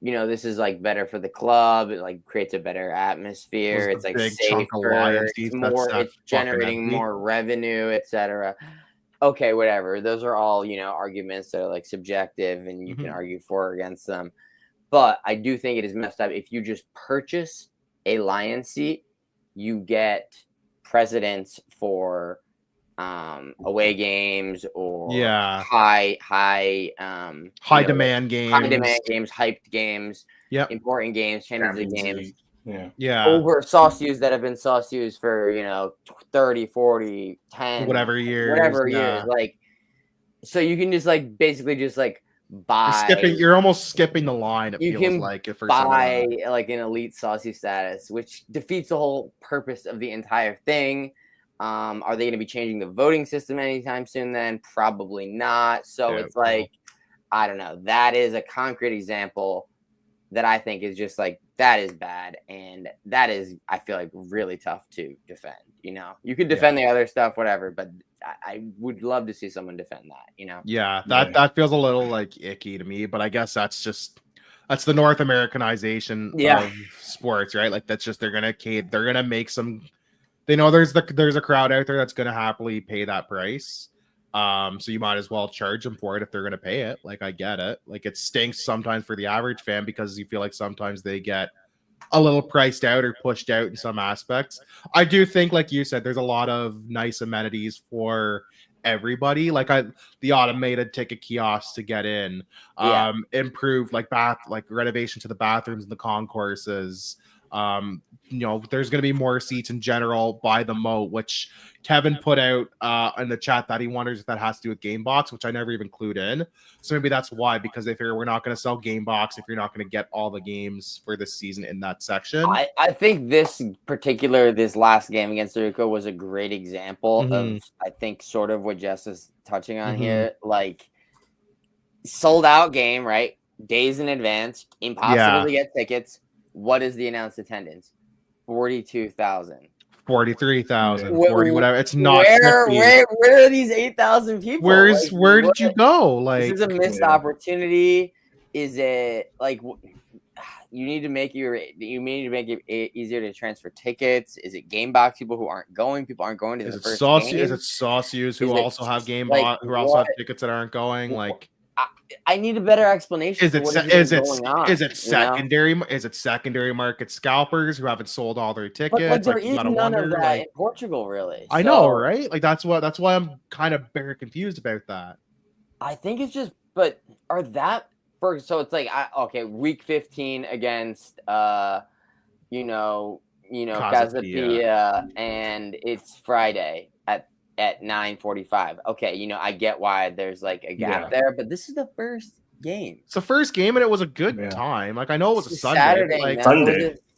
Speaker 2: you know, this is like better for the club. It like creates a better atmosphere. It's like safer. It's generating more revenue, etc. Okay, whatever. Those are all, you know, arguments that are like subjective and you can argue for or against them. But I do think it is messed up. If you just purchase a Lion Seat, you get precedence for away games or high demand games, hyped games, important games, Champions League games. over sauciers that have been sauciers for 30, 40, 10
Speaker 1: whatever years.
Speaker 2: Like, so you can just like basically just like buy.
Speaker 1: You're almost skipping the line. It feels like if
Speaker 2: buy like an elite saucy status, which defeats the whole purpose of the entire thing. Are they going to be changing the voting system anytime soon? Then probably not. So it's like, I don't know. That is a concrete example that I think is just like, that is bad. And that is, I feel like, really tough to defend. You could defend the other stuff, whatever, but I would love to see someone defend that,
Speaker 1: Yeah, that feels a little like icky to me, but I guess that's the North Americanization of sports, right? Like that's just, they're gonna make some, they know there's a crowd out there that's gonna happily pay that price. So you might as well charge them for it if they're gonna pay it. Like, I get it. Like, it stinks sometimes for the average fan because you feel like sometimes they get a little priced out or pushed out in some aspects. I do think, like you said, there's a lot of nice amenities for everybody. Like the automated ticket kiosks to get in, improved like renovation to the bathrooms and the concourses. There's going to be more seats in general by the moat, which Kevin put out in the chat that he wonders if that has to do with Game Box, which I never even clued in. So maybe that's why, because they figure we're not going to sell Game Box if you're not going to get all the games for this season in that section.
Speaker 2: I think this last game against Arouca was a great example of, I think, sort of what Jess is touching on here. Like, sold out game, right? Days in advance, impossible to get tickets. What is the announced attendance? 42,000.
Speaker 1: 43,000, 40, whatever. It's not.
Speaker 2: Where are these 8,000 people?
Speaker 1: Where did you go? Like,
Speaker 2: this is a missed opportunity. Is it like you need to make it easier to transfer tickets? Is it Game Box people who aren't going? People aren't going to the first game?
Speaker 1: Is it Sauciers who also have Game Box, who also have tickets that aren't going? Like,
Speaker 2: I need a better explanation.
Speaker 1: Is it secondary? Is it secondary market scalpers who haven't sold all their tickets?
Speaker 2: But there is none of that in Portugal, really.
Speaker 1: I know, right? Like that's why I'm kind of very confused about that.
Speaker 2: I think it's just, but are that so it's like week 15 against Casa Pia, and it's Friday at 9:45. Okay, I get why there's like a gap there, but this is the first game.
Speaker 1: It's the first game, and it was a good time. Like, I know it was a Sunday.
Speaker 2: Saturday,
Speaker 1: like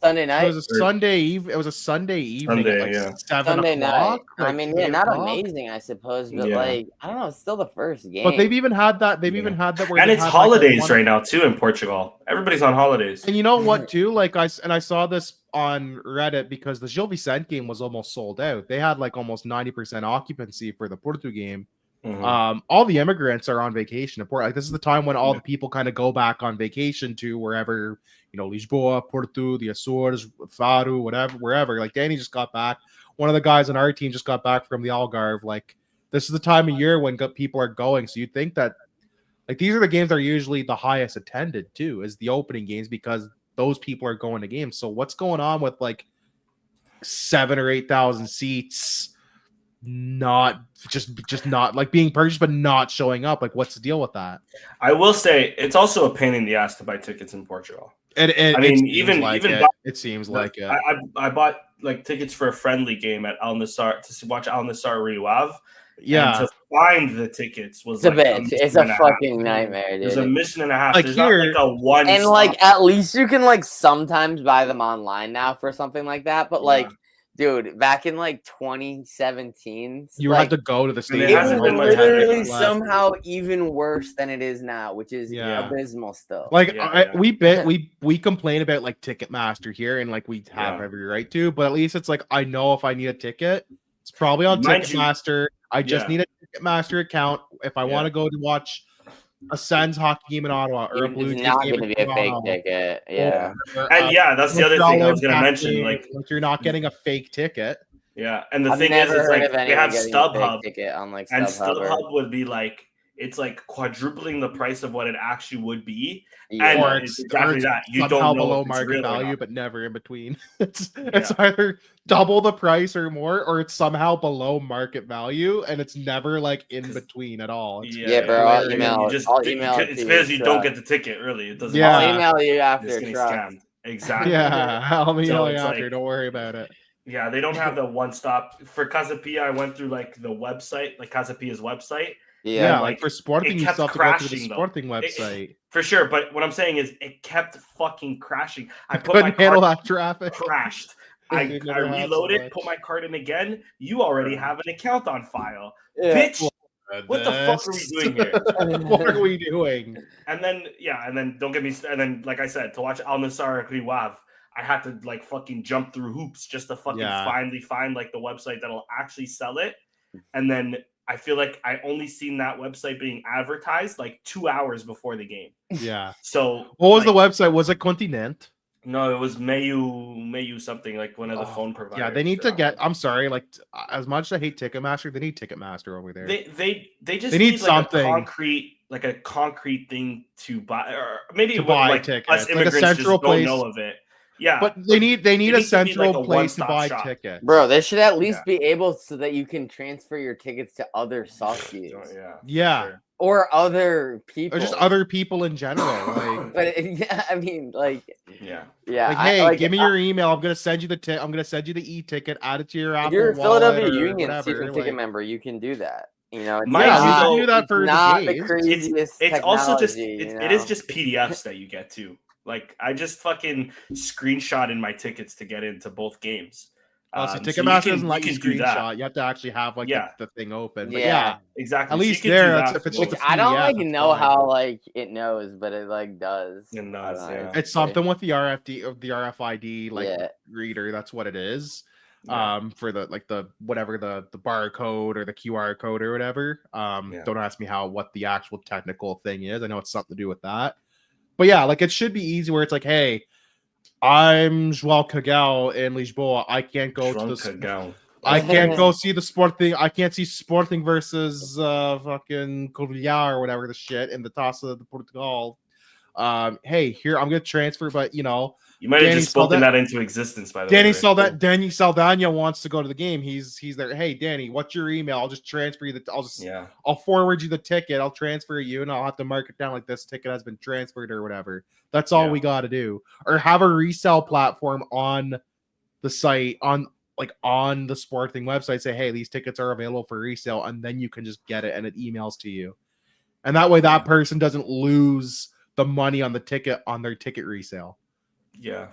Speaker 2: Sunday night.
Speaker 1: It was a Sunday eve. It was a Sunday evening.
Speaker 3: Sunday,
Speaker 1: at like 7
Speaker 2: Sunday
Speaker 1: o'clock.
Speaker 2: night.
Speaker 1: Like,
Speaker 2: I mean, not amazing, I suppose, but like, I don't know. It's still the first game.
Speaker 1: But they've even had that. Even had that.
Speaker 3: And it's holidays right now too in Portugal. Everybody's on holidays.
Speaker 1: And you know what, too? Like I saw this on Reddit because the Gil Vicente game was almost sold out. They had like almost 90% occupancy for the Porto game. All the immigrants are on vacation. Like, this is the time when all the people kind of go back on vacation to wherever, Lisboa, Porto, the Açores, Faro, wherever. Like, Danny just got back. One of the guys on our team just got back from the Algarve. Like, this is the time of year when people are going. So you'd think that, like, these are the games that are usually the highest attended too, is the opening games, because those people are going to games. So what's going on with like 7,000 or 8,000 seats not just not like being purchased but not showing up? Like, what's the deal with that?
Speaker 3: I will say it's also a pain in the ass to buy tickets in Portugal. It seems like it. I bought like tickets for a friendly game at Al Nassr to watch Al Nassr Rio Ave.
Speaker 1: Yeah,
Speaker 3: and to find the tickets was
Speaker 2: it's a fucking nightmare, dude.
Speaker 3: There's a mission and a half.
Speaker 1: Like,
Speaker 3: there's
Speaker 1: here,
Speaker 3: not like a one.
Speaker 2: And like, at least you can like sometimes buy them online now for something like that. But like, dude, back in like 2017,
Speaker 1: you had to go to the stadium.
Speaker 2: It was literally somehow even worse than it is now, which is abysmal still.
Speaker 1: Like, we complain about like Ticketmaster here, and like we have every right to, but at least it's like, I know if I need a ticket, it's probably on Ticketmaster. I just need a Ticketmaster account if I want to go to watch a Sens hockey game in Ottawa or a Blue Jays
Speaker 2: not
Speaker 1: game
Speaker 2: going to be a fake ticket. Yeah.
Speaker 3: And that's the other thing I was going to mention. Like,
Speaker 1: you're not getting a fake ticket.
Speaker 3: Yeah. And the thing is like, they have StubHub.
Speaker 2: Ticket on, like,
Speaker 3: and StubHub would be like, it's like quadrupling the price of what it actually would be. And
Speaker 1: or
Speaker 3: it's exactly that. You don't know
Speaker 1: below market value, but never in between. It's either double the price or more, or it's somehow below market value, and it's never like in between at all.
Speaker 2: Bro, I'll email.
Speaker 3: It's because you don't get the ticket, really. It doesn't.
Speaker 2: I'll email you after.
Speaker 3: Exactly.
Speaker 1: Yeah, I'll be
Speaker 3: So
Speaker 1: yelling
Speaker 3: it's
Speaker 1: after.
Speaker 3: like-
Speaker 1: Don't worry about it.
Speaker 3: Yeah, they don't have the one stop for Casapia. I went through like the website, like Casapia's website.
Speaker 1: Yeah,
Speaker 3: and,
Speaker 1: like for Sporting,
Speaker 3: it
Speaker 1: you
Speaker 3: kept
Speaker 1: still have to go through the
Speaker 3: crashing, though.
Speaker 1: Sporting website.
Speaker 3: For sure, but what I'm saying is it kept fucking crashing. I put
Speaker 1: Couldn't
Speaker 3: my
Speaker 1: handle
Speaker 3: card
Speaker 1: that traffic.
Speaker 3: crashed.
Speaker 1: They
Speaker 3: I
Speaker 1: never had so
Speaker 3: reloaded,
Speaker 1: much.
Speaker 3: put my card in again. You already have an account on file.
Speaker 2: Yeah.
Speaker 3: Bitch, what the fuck are we doing here?
Speaker 1: What are we doing?
Speaker 3: And then don't get me. And then, like I said, to watch Al Nassr Riwav, I had to like fucking jump through hoops just to fucking finally find like the website that'll actually sell it. And then I feel like I only seen that website being advertised like 2 hours before the game.
Speaker 1: Yeah.
Speaker 3: So
Speaker 1: what was the website? Was it Continent?
Speaker 3: No, it was Mayu something, like one of the phone providers.
Speaker 1: Yeah, they need to get. I'm sorry, like as much as I hate Ticketmaster, they need Ticketmaster over there.
Speaker 3: They just
Speaker 1: need
Speaker 3: like
Speaker 1: something.
Speaker 3: a concrete thing to buy, or maybe
Speaker 1: to buy
Speaker 3: like
Speaker 1: tickets,
Speaker 3: us immigrants
Speaker 1: like a central
Speaker 3: just
Speaker 1: place.
Speaker 3: don't know of it. Yeah,
Speaker 1: but they need a central
Speaker 3: like a
Speaker 1: place to
Speaker 3: one-stop
Speaker 1: buy
Speaker 3: shop.
Speaker 1: tickets,
Speaker 2: Bro. They should at least be able so that you can transfer your tickets to other sausages.
Speaker 1: Yeah.
Speaker 3: Sure.
Speaker 2: Or other people,
Speaker 1: or just other people in general. Like,
Speaker 2: but yeah, I mean, like,
Speaker 3: yeah.
Speaker 1: Like, hey, give me your email. I'm gonna send you the I'm gonna send you the e-ticket. Add it to your Apple.
Speaker 2: If you're a
Speaker 1: wallet
Speaker 2: Philadelphia
Speaker 1: or
Speaker 2: Union
Speaker 1: whatever,
Speaker 2: season ticket member, you can do that. You know, it's
Speaker 3: Mind
Speaker 2: not,
Speaker 3: you,
Speaker 1: do that for
Speaker 2: not
Speaker 1: the
Speaker 2: the craziest.
Speaker 3: It's also just
Speaker 2: technology,
Speaker 3: it is just PDFs that you get too. Like I just fucking screenshot in my tickets to get into both games.
Speaker 1: So
Speaker 3: So
Speaker 1: Ticketmaster doesn't let you
Speaker 3: do that.
Speaker 1: screenshot. You have to actually have like the thing open. But
Speaker 2: Yeah.
Speaker 3: Exactly.
Speaker 1: at
Speaker 3: So
Speaker 1: least
Speaker 3: you can do
Speaker 1: there,
Speaker 3: that
Speaker 1: if it's
Speaker 3: for
Speaker 1: just
Speaker 3: both.
Speaker 1: a
Speaker 2: I don't
Speaker 1: PDF,
Speaker 2: like
Speaker 1: it's
Speaker 2: know
Speaker 1: fine.
Speaker 2: how like it knows, but it like does.
Speaker 3: It knows,
Speaker 2: I don't know,
Speaker 3: yeah.
Speaker 1: It's something with the RFD of the RFID like
Speaker 2: Yeah.
Speaker 1: reader. That's what it is.
Speaker 3: Yeah.
Speaker 1: For the whatever the barcode or the QR code or whatever. Don't ask me what the actual technical thing is. I know it's something to do with that. But yeah, like it should be easy where it's like, hey, I'm João Cagal in Lisboa. I can't go to the I can't go see the Sporting. I can't see Sporting versus fucking Covilhã or whatever the shit in the Taça de Portugal. Hey, here I'm gonna transfer, but you know,
Speaker 3: you might have just spoken that into existence. By the way,
Speaker 1: Danny Saldana wants to go to the game. He's there. Hey, Danny, what's your email? I'll just transfer you I'll forward you the ticket. I'll transfer you, and I'll have to mark it down like this ticket has been transferred or whatever. That's all we got to do. Or have a resale platform on the site on the Sporting website. Say, hey, these tickets are available for resale, and then you can just get it, and it emails to you. And that way, that person doesn't lose the money on the ticket on their ticket resale.
Speaker 3: Yeah.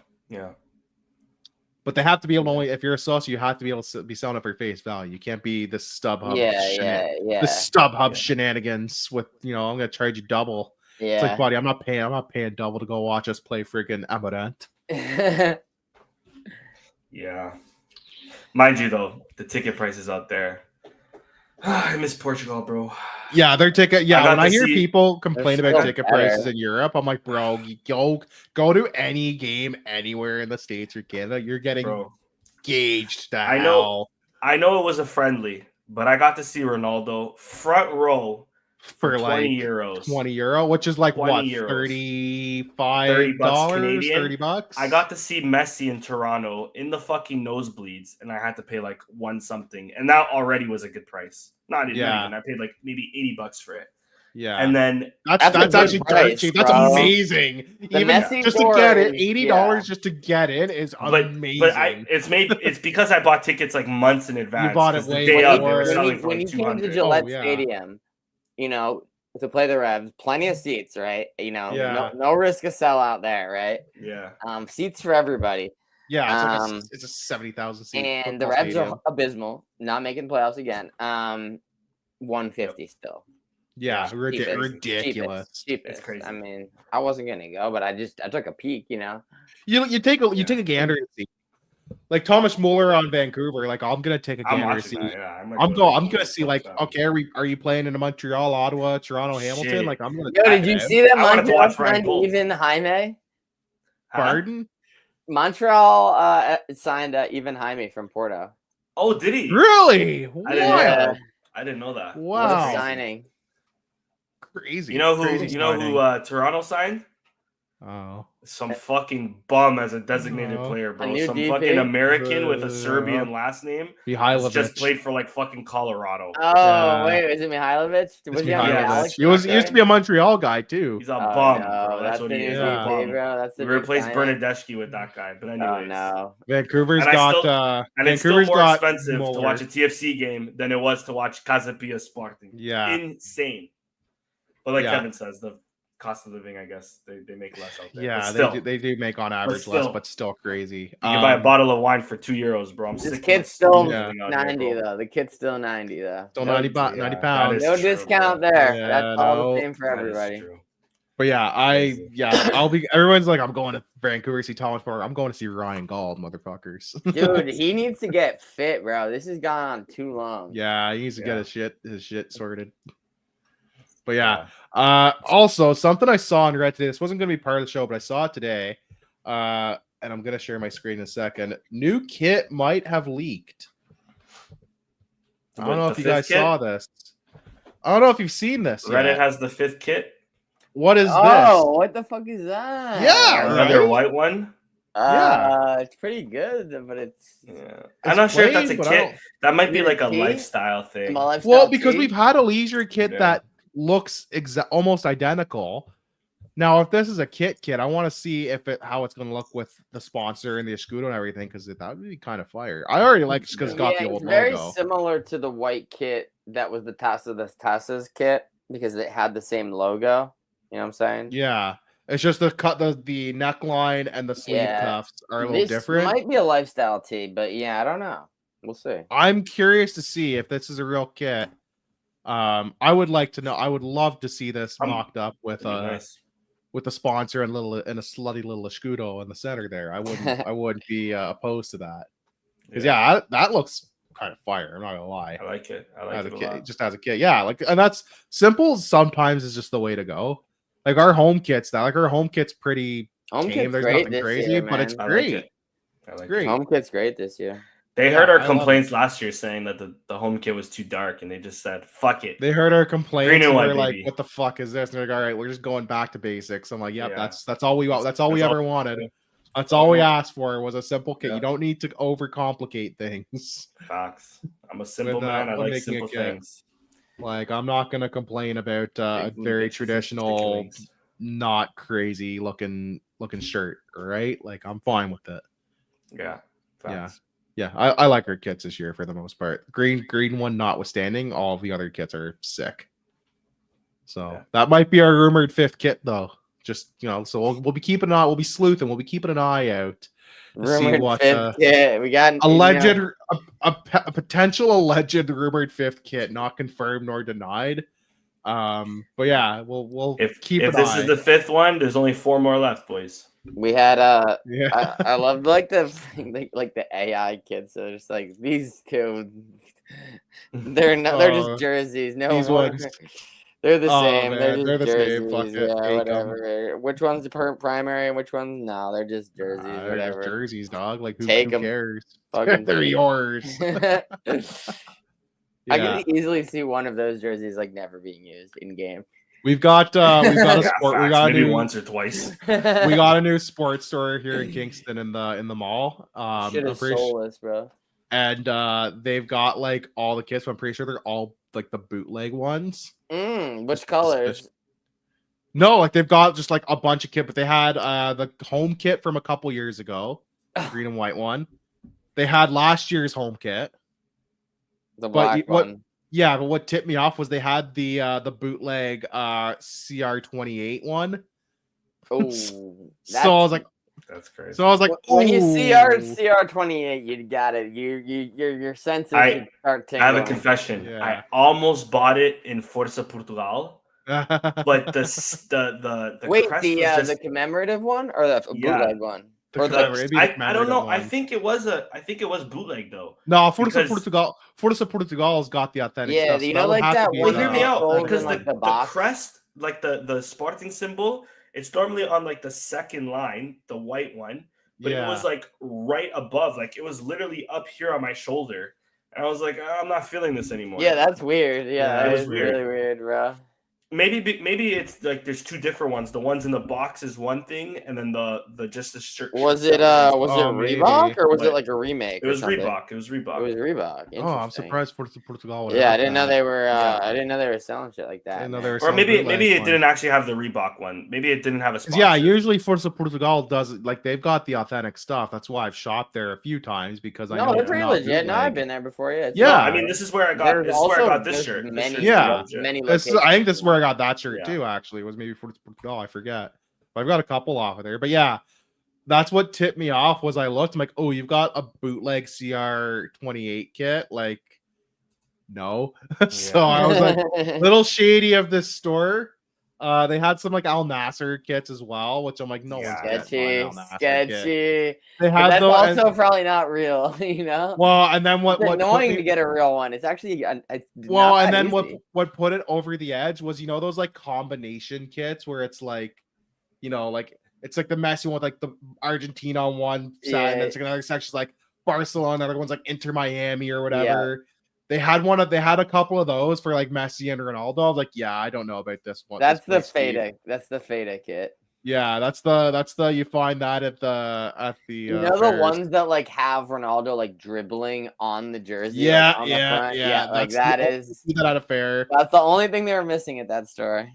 Speaker 1: But they have to be able to only, if you're a sauce, you have to be able to be selling it for face value. You can't be the StubHub. The StubHub shenanigans with, I'm going to charge you double.
Speaker 2: Yeah.
Speaker 1: It's like, buddy, I'm not paying double to go watch us play freaking Amarant.
Speaker 3: Yeah. Mind you, though, the ticket prices out there. I miss Portugal, bro.
Speaker 1: Yeah, their ticket. Yeah, when I hear people complain about ticket
Speaker 2: better.
Speaker 1: prices in Europe, I'm like, bro, go to any game anywhere in the States or Canada. You're getting gauged.
Speaker 3: I know it was a friendly, but I got to see Ronaldo front row for 20 euros.
Speaker 1: 20 euro, which is like what,
Speaker 3: euros.
Speaker 1: $35
Speaker 3: Canadian.
Speaker 1: $30.
Speaker 3: I got to see Messi in Toronto in the fucking nosebleeds, and I had to pay like one something, and that already was a good price. Not even. I paid like maybe $80 for it.
Speaker 1: Yeah,
Speaker 3: and then
Speaker 1: that's actually dirt cheap. That's amazing. Even just to get it, $80 just to get it is amazing.
Speaker 3: But it's because I bought tickets like months in advance.
Speaker 1: You bought it way
Speaker 2: before. When you came to Gillette Stadium, to play the Revs, plenty of seats, right? No risk of sellout there, right?
Speaker 3: Yeah.
Speaker 2: Seats for everybody.
Speaker 1: Yeah, it's a 70,000 seat.
Speaker 2: And the Revs are abysmal, not making playoffs again. 150 still.
Speaker 1: Yeah, ridiculous.
Speaker 2: Cheapest. It's crazy. I mean, I wasn't gonna go, but I took a peek. You
Speaker 1: take a gander and see. Like Thomas Muller on Vancouver, like I'm gonna take a gander and see. I'm gonna see like, okay, are you playing in Montreal, Ottawa, Toronto, Hamilton? Like I'm gonna.
Speaker 2: Did you see that Montreal signed Even Jaime?
Speaker 1: Pardon?
Speaker 2: Montreal signed Even Jaime from Porto.
Speaker 3: Oh, did he?
Speaker 1: Really?
Speaker 3: I didn't know that.
Speaker 1: Wow.
Speaker 2: What a signing.
Speaker 1: Crazy.
Speaker 3: You know who Toronto signed?
Speaker 1: Oh.
Speaker 3: Some fucking bum as a designated player, bro. Some
Speaker 2: DP?
Speaker 3: fucking American with a Serbian last name.
Speaker 1: Mihailovic.
Speaker 3: Just played for like fucking Colorado.
Speaker 2: Oh, wait, is it Mihailovic? Was he on
Speaker 3: Mihailovic.
Speaker 2: Alex?
Speaker 1: He used to be a Montreal guy too.
Speaker 3: He's a bum,
Speaker 2: no,
Speaker 3: bro. That's what he is.
Speaker 2: DP,
Speaker 3: A bum.
Speaker 2: bro. That's the
Speaker 3: We replaced Bernadeschi with that guy. But anyways.
Speaker 2: Oh, no.
Speaker 1: Vancouver's got
Speaker 3: and it's still more expensive to watch a TFC game than it was to watch Casapia Sporting.
Speaker 1: Yeah.
Speaker 3: Insane. But like Kevin says, the cost of living, I guess, they make less out there.
Speaker 1: Yeah, they do make on average less, but still crazy.
Speaker 3: You can buy a bottle of wine for €2, bro.
Speaker 2: This kid's still 90 though. The kid's still 90 though.
Speaker 1: Still 90 pounds.
Speaker 2: No discount there. That's all the same for everybody.
Speaker 1: But I'll be. Everyone's like, I'm going to Vancouver to see Thomas Parker. I'm going to see Ryan Gauld, motherfuckers.
Speaker 2: Dude, he needs to get fit, bro. This has gone on too long.
Speaker 1: Yeah, he needs to get his shit sorted. But also something I saw and read today. This wasn't going to be part of the show, but I saw it today, and I'm going to share my screen in a second. New kit might have leaked. I don't know if you guys saw this. I don't know if you've seen this.
Speaker 3: Reddit has the 5th kit.
Speaker 1: What is this?
Speaker 2: Oh, what the fuck is that?
Speaker 1: Yeah,
Speaker 3: another white one.
Speaker 2: It's pretty good, but it's.
Speaker 3: I'm not sure if that's a kit. That might be like a lifestyle thing.
Speaker 1: Well, because we've had a leisure kit that looks almost identical. Now, if this is a kit, I want to see how it's going to look with the sponsor and the Escudo and everything, because that would be kind of fire. I already like it because it's got the old logo.
Speaker 2: Very similar to the white kit that was the Tassa's kit because it had the same logo. You know what I'm saying?
Speaker 1: Yeah. It's just the neckline and the sleeve cuffs are a little different.
Speaker 2: This might be a lifestyle tee, but I don't know. We'll see.
Speaker 1: I'm curious to see if this is a real kit. I would like to know. I would love to see this mocked up with the sponsor and a slutty little Escudo in the center there. I wouldn't be opposed to that. Because that looks kind of fire. I'm not gonna lie.
Speaker 3: I like it. I like it a lot.
Speaker 1: Just as a kit, and that's simple. Sometimes is just the way to go. Like our home kit's pretty tame. There's nothing crazy, but it's great.
Speaker 3: I like
Speaker 1: great.
Speaker 2: Home kit's great this year.
Speaker 3: They heard our complaints last year saying that the home kit was too dark, and they just said, "Fuck it."
Speaker 1: They heard our complaints,
Speaker 3: Green and white,
Speaker 1: they're like, "What the fuck is this?" And they're like, "All right, we're just going back to basics." I'm like, "Yep, that's all we want. That's all we ever wanted. That's all we asked for was a simple kit. You don't need to overcomplicate things."
Speaker 3: Facts. I'm a simple man. I like simple things.
Speaker 1: Like I'm not gonna complain about a very traditional, not crazy looking shirt. All right, like I'm fine with it.
Speaker 3: Yeah. Facts.
Speaker 1: Yeah, I like our kits this year for the most part. Green one notwithstanding, all of the other kits are sick. So that might be our rumored 5th kit, though. Just so we'll be keeping an eye. We'll be sleuthing. We'll be keeping an eye out to see what
Speaker 2: we got
Speaker 1: a potential alleged rumored 5th kit, not confirmed nor denied. But we'll keep an eye. If
Speaker 3: this is the 5th one, there's only 4 more left, boys.
Speaker 2: We had I loved like the AI kids. So just like these two, they're just jerseys. No,
Speaker 1: these ones.
Speaker 2: They're the same.
Speaker 1: Man,
Speaker 2: they're just jerseys.
Speaker 1: Same.
Speaker 2: Whatever. Which one's the primary and which one's no? They're just jerseys. Whatever.
Speaker 1: Jerseys, dog. Like who cares?
Speaker 2: They're
Speaker 1: yours.
Speaker 2: I can easily see one of those jerseys like never being used in game.
Speaker 1: We've got a sport. We got
Speaker 3: maybe once or twice.
Speaker 1: We got a new sports store here in Kingston in the mall.
Speaker 2: Shit is soulless, bro.
Speaker 1: And they've got like all the kits. But I'm pretty sure they're all like the bootleg ones.
Speaker 2: Which colors?
Speaker 1: No, like they've got just like a bunch of kit, but they had the home kit from a couple years ago, green and white one. They had last year's home kit.
Speaker 2: The black one.
Speaker 1: Yeah, but what tipped me off was they had the bootleg CR28 one.
Speaker 2: Oh,
Speaker 1: so I was like,
Speaker 3: that's crazy.
Speaker 1: So I was like,
Speaker 2: when you see CR28, you got it. Your senses start tingling.
Speaker 3: I have a confession. Yeah. I almost bought it in Força Portugal, but the
Speaker 2: wait,
Speaker 3: crest
Speaker 2: the commemorative one or the bootleg one?
Speaker 3: I don't know. I think it was bootleg though.
Speaker 1: No, Força Portugal's got the authentic stuff.
Speaker 2: Yeah, like that.
Speaker 3: Well, hear me out because the crest, like the Sporting symbol, it's normally on like the second line, the white one, but it was like right above, like it was literally up here on my shoulder, and I was like, I'm not feeling this anymore.
Speaker 2: Yeah, that's weird. Yeah,
Speaker 3: it
Speaker 2: was really weird, bro.
Speaker 3: Maybe it's like there's two different ones. The ones in the box is one thing, and then the just the shirt.
Speaker 2: Was it Reebok or was it like a remake?
Speaker 3: It was
Speaker 2: something?
Speaker 3: Reebok. It was Reebok.
Speaker 2: It was Reebok.
Speaker 1: Oh, I'm surprised Portugal.
Speaker 2: Yeah, I didn't know they were. I didn't know they were selling shit like that.
Speaker 3: Or maybe it didn't actually have the Reebok one. Maybe it didn't have a sponsor.
Speaker 1: Yeah, usually Forza Portugal does like they've got the authentic stuff. That's why I've shopped there a few times because I know
Speaker 2: they're pretty legit. No, I've been there before. Yeah.
Speaker 3: Yeah, I mean, this is where I got. This is where I got this shirt.
Speaker 2: Many
Speaker 1: I think this is where I got that shirt too. Actually, it was maybe Forza Portugal. I forget, but I've got a couple off of there. But yeah, that's what tipped me off. Was I looked, I'm like, oh, you've got a bootleg CR28 kit, like. No. So I was like little shady of this store. They had some like Al Nasser kits as well, which I'm like, no one's
Speaker 2: sketchy.
Speaker 1: They had
Speaker 2: that's also probably not real, you know.
Speaker 1: Well, and then what
Speaker 2: annoying to get a real one. It's actually and
Speaker 1: then what put it over the edge was those like combination kits where it's like, like it's like the messy one with like the Argentina on one side, and then it's like another section's like Barcelona, another one's like Inter Miami or whatever. Yeah. They had a couple of those for like Messi and Ronaldo. I was like, yeah, I don't know about this one.
Speaker 2: That's the Feta. That's the Feta kit.
Speaker 1: Yeah, that's the you find that at the
Speaker 2: the ones that like have Ronaldo like dribbling on the jersey.
Speaker 1: Yeah,
Speaker 2: like, on
Speaker 1: the
Speaker 2: front. Yeah. Like that is
Speaker 1: that at a fair.
Speaker 2: That's the only thing they were missing at that store.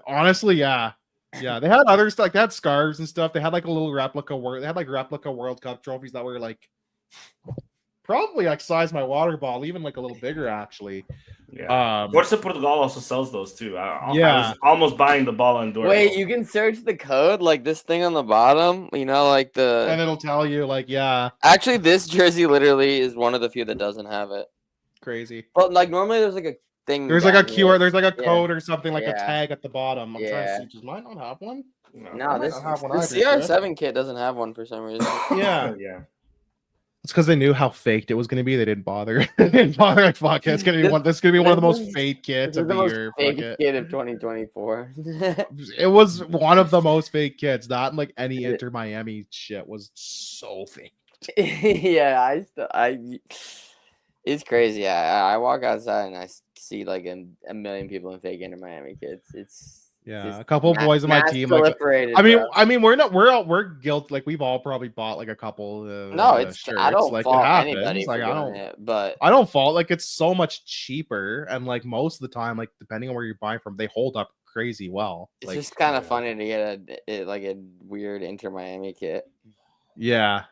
Speaker 1: Honestly, yeah. Yeah, they had other stuff. Like they had scarves and stuff. They had like a little replica World Cup trophies that were like probably like size my water bottle, even like a little bigger actually.
Speaker 3: Yeah. Forza Portugal also sells those too. I was almost buying the ball on door.
Speaker 2: Wait, you can search the code like this thing on the bottom, like the
Speaker 1: and it'll tell you like
Speaker 2: Actually, this jersey literally is one of the few that doesn't have it.
Speaker 1: Crazy.
Speaker 2: But like normally there's like a thing.
Speaker 1: There's like a QR, there's like a code or something like a tag at the bottom. I'm trying to see. Does mine not have one?
Speaker 2: No, this CR7 kit doesn't have one for some reason.
Speaker 1: Yeah. It's because they knew how faked it was going to be. They didn't bother. Like, fuck it. It's going to be one. This is going to be one of the most fake kits of the year.
Speaker 2: Fake kit of 2024.
Speaker 1: It was one of the most fake kits. Not like any Inter Miami shit was so fake.
Speaker 2: Yeah, it's crazy. I walk outside and I see like a million people in fake Inter Miami kits. It's
Speaker 1: a couple of boys on my team. Like, I mean, we're guilty. Like we've all probably bought like a couple.
Speaker 2: Shirts. I don't
Speaker 1: like,
Speaker 2: fault anybody for doing it, but
Speaker 1: I don't fault. Like it's so much cheaper, and like most of the time, like depending on where you're buying from, they hold up crazy well.
Speaker 2: It's like, just kind of funny to get a weird Inter Miami kit.
Speaker 1: Yeah,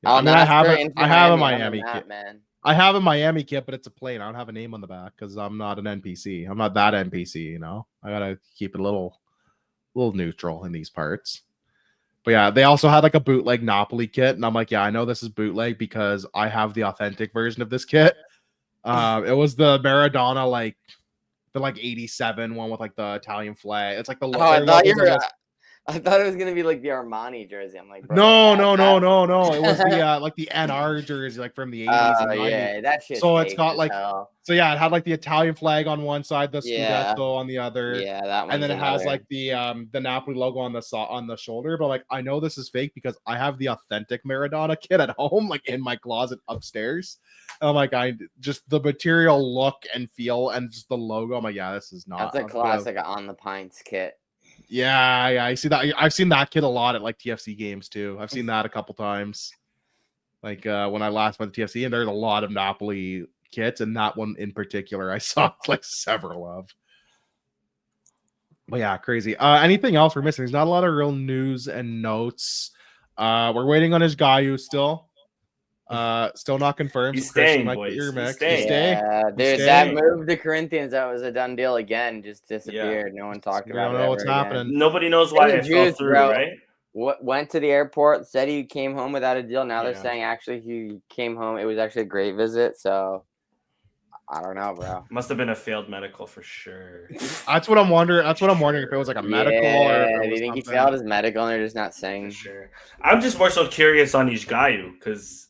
Speaker 1: I mean, I have a Miami kit, man. I have a Miami kit, but it's a plain. I don't have a name on the back because I'm not an NPC. I'm not that NPC, I gotta keep it a little neutral in these parts. But yeah, they also had like a bootleg Napoli kit, and I'm like, yeah, I know this is bootleg because I have the authentic version of this kit. It was the Maradona, like the 87 one with like the Italian flag. It's like the.
Speaker 2: I thought it was gonna be like the Armani jersey. I'm like,
Speaker 1: no. It was the like the NR jersey, like from the 80s and 90s.
Speaker 2: Yeah, that shit.
Speaker 1: So it's got like, it had like the Italian flag on one side, the Scudetto on the other.
Speaker 2: Yeah, that one.
Speaker 1: And then it has like the Napoli logo on the shoulder. But like, I know this is fake because I have the authentic Maradona kit at home, like in my closet upstairs. And I'm like, just the material look and feel and just the logo. I'm like, yeah, this is not.
Speaker 2: That's a classic on the pints kit.
Speaker 1: Yeah, I see that. I've seen that kit a lot at like TFC games too. I've seen that a couple times. Like when I last went to TFC, and there's a lot of Napoli kits, and that one in particular, I saw like several of. But yeah, crazy. Anything else we're missing? There's not a lot of real news and notes. We're waiting on his Gayu still. Still not confirmed.
Speaker 3: He's staying, boys.
Speaker 1: He's
Speaker 2: staying. Yeah, dude, that move to Corinthians, that was a done deal again. Just disappeared. No one talked about it.
Speaker 1: I don't know what's happening.
Speaker 3: Nobody knows why it fell through, right?
Speaker 2: Went to the airport, said he came home without a deal. Now they're saying actually he came home. It was actually a great visit. So I don't know, bro.
Speaker 3: Must have been a failed medical for sure.
Speaker 1: That's what I'm wondering. If it was like a medical.
Speaker 2: Yeah, do you think he failed his medical and they're just not saying?
Speaker 3: For sure. I'm just more so curious on Gayu because.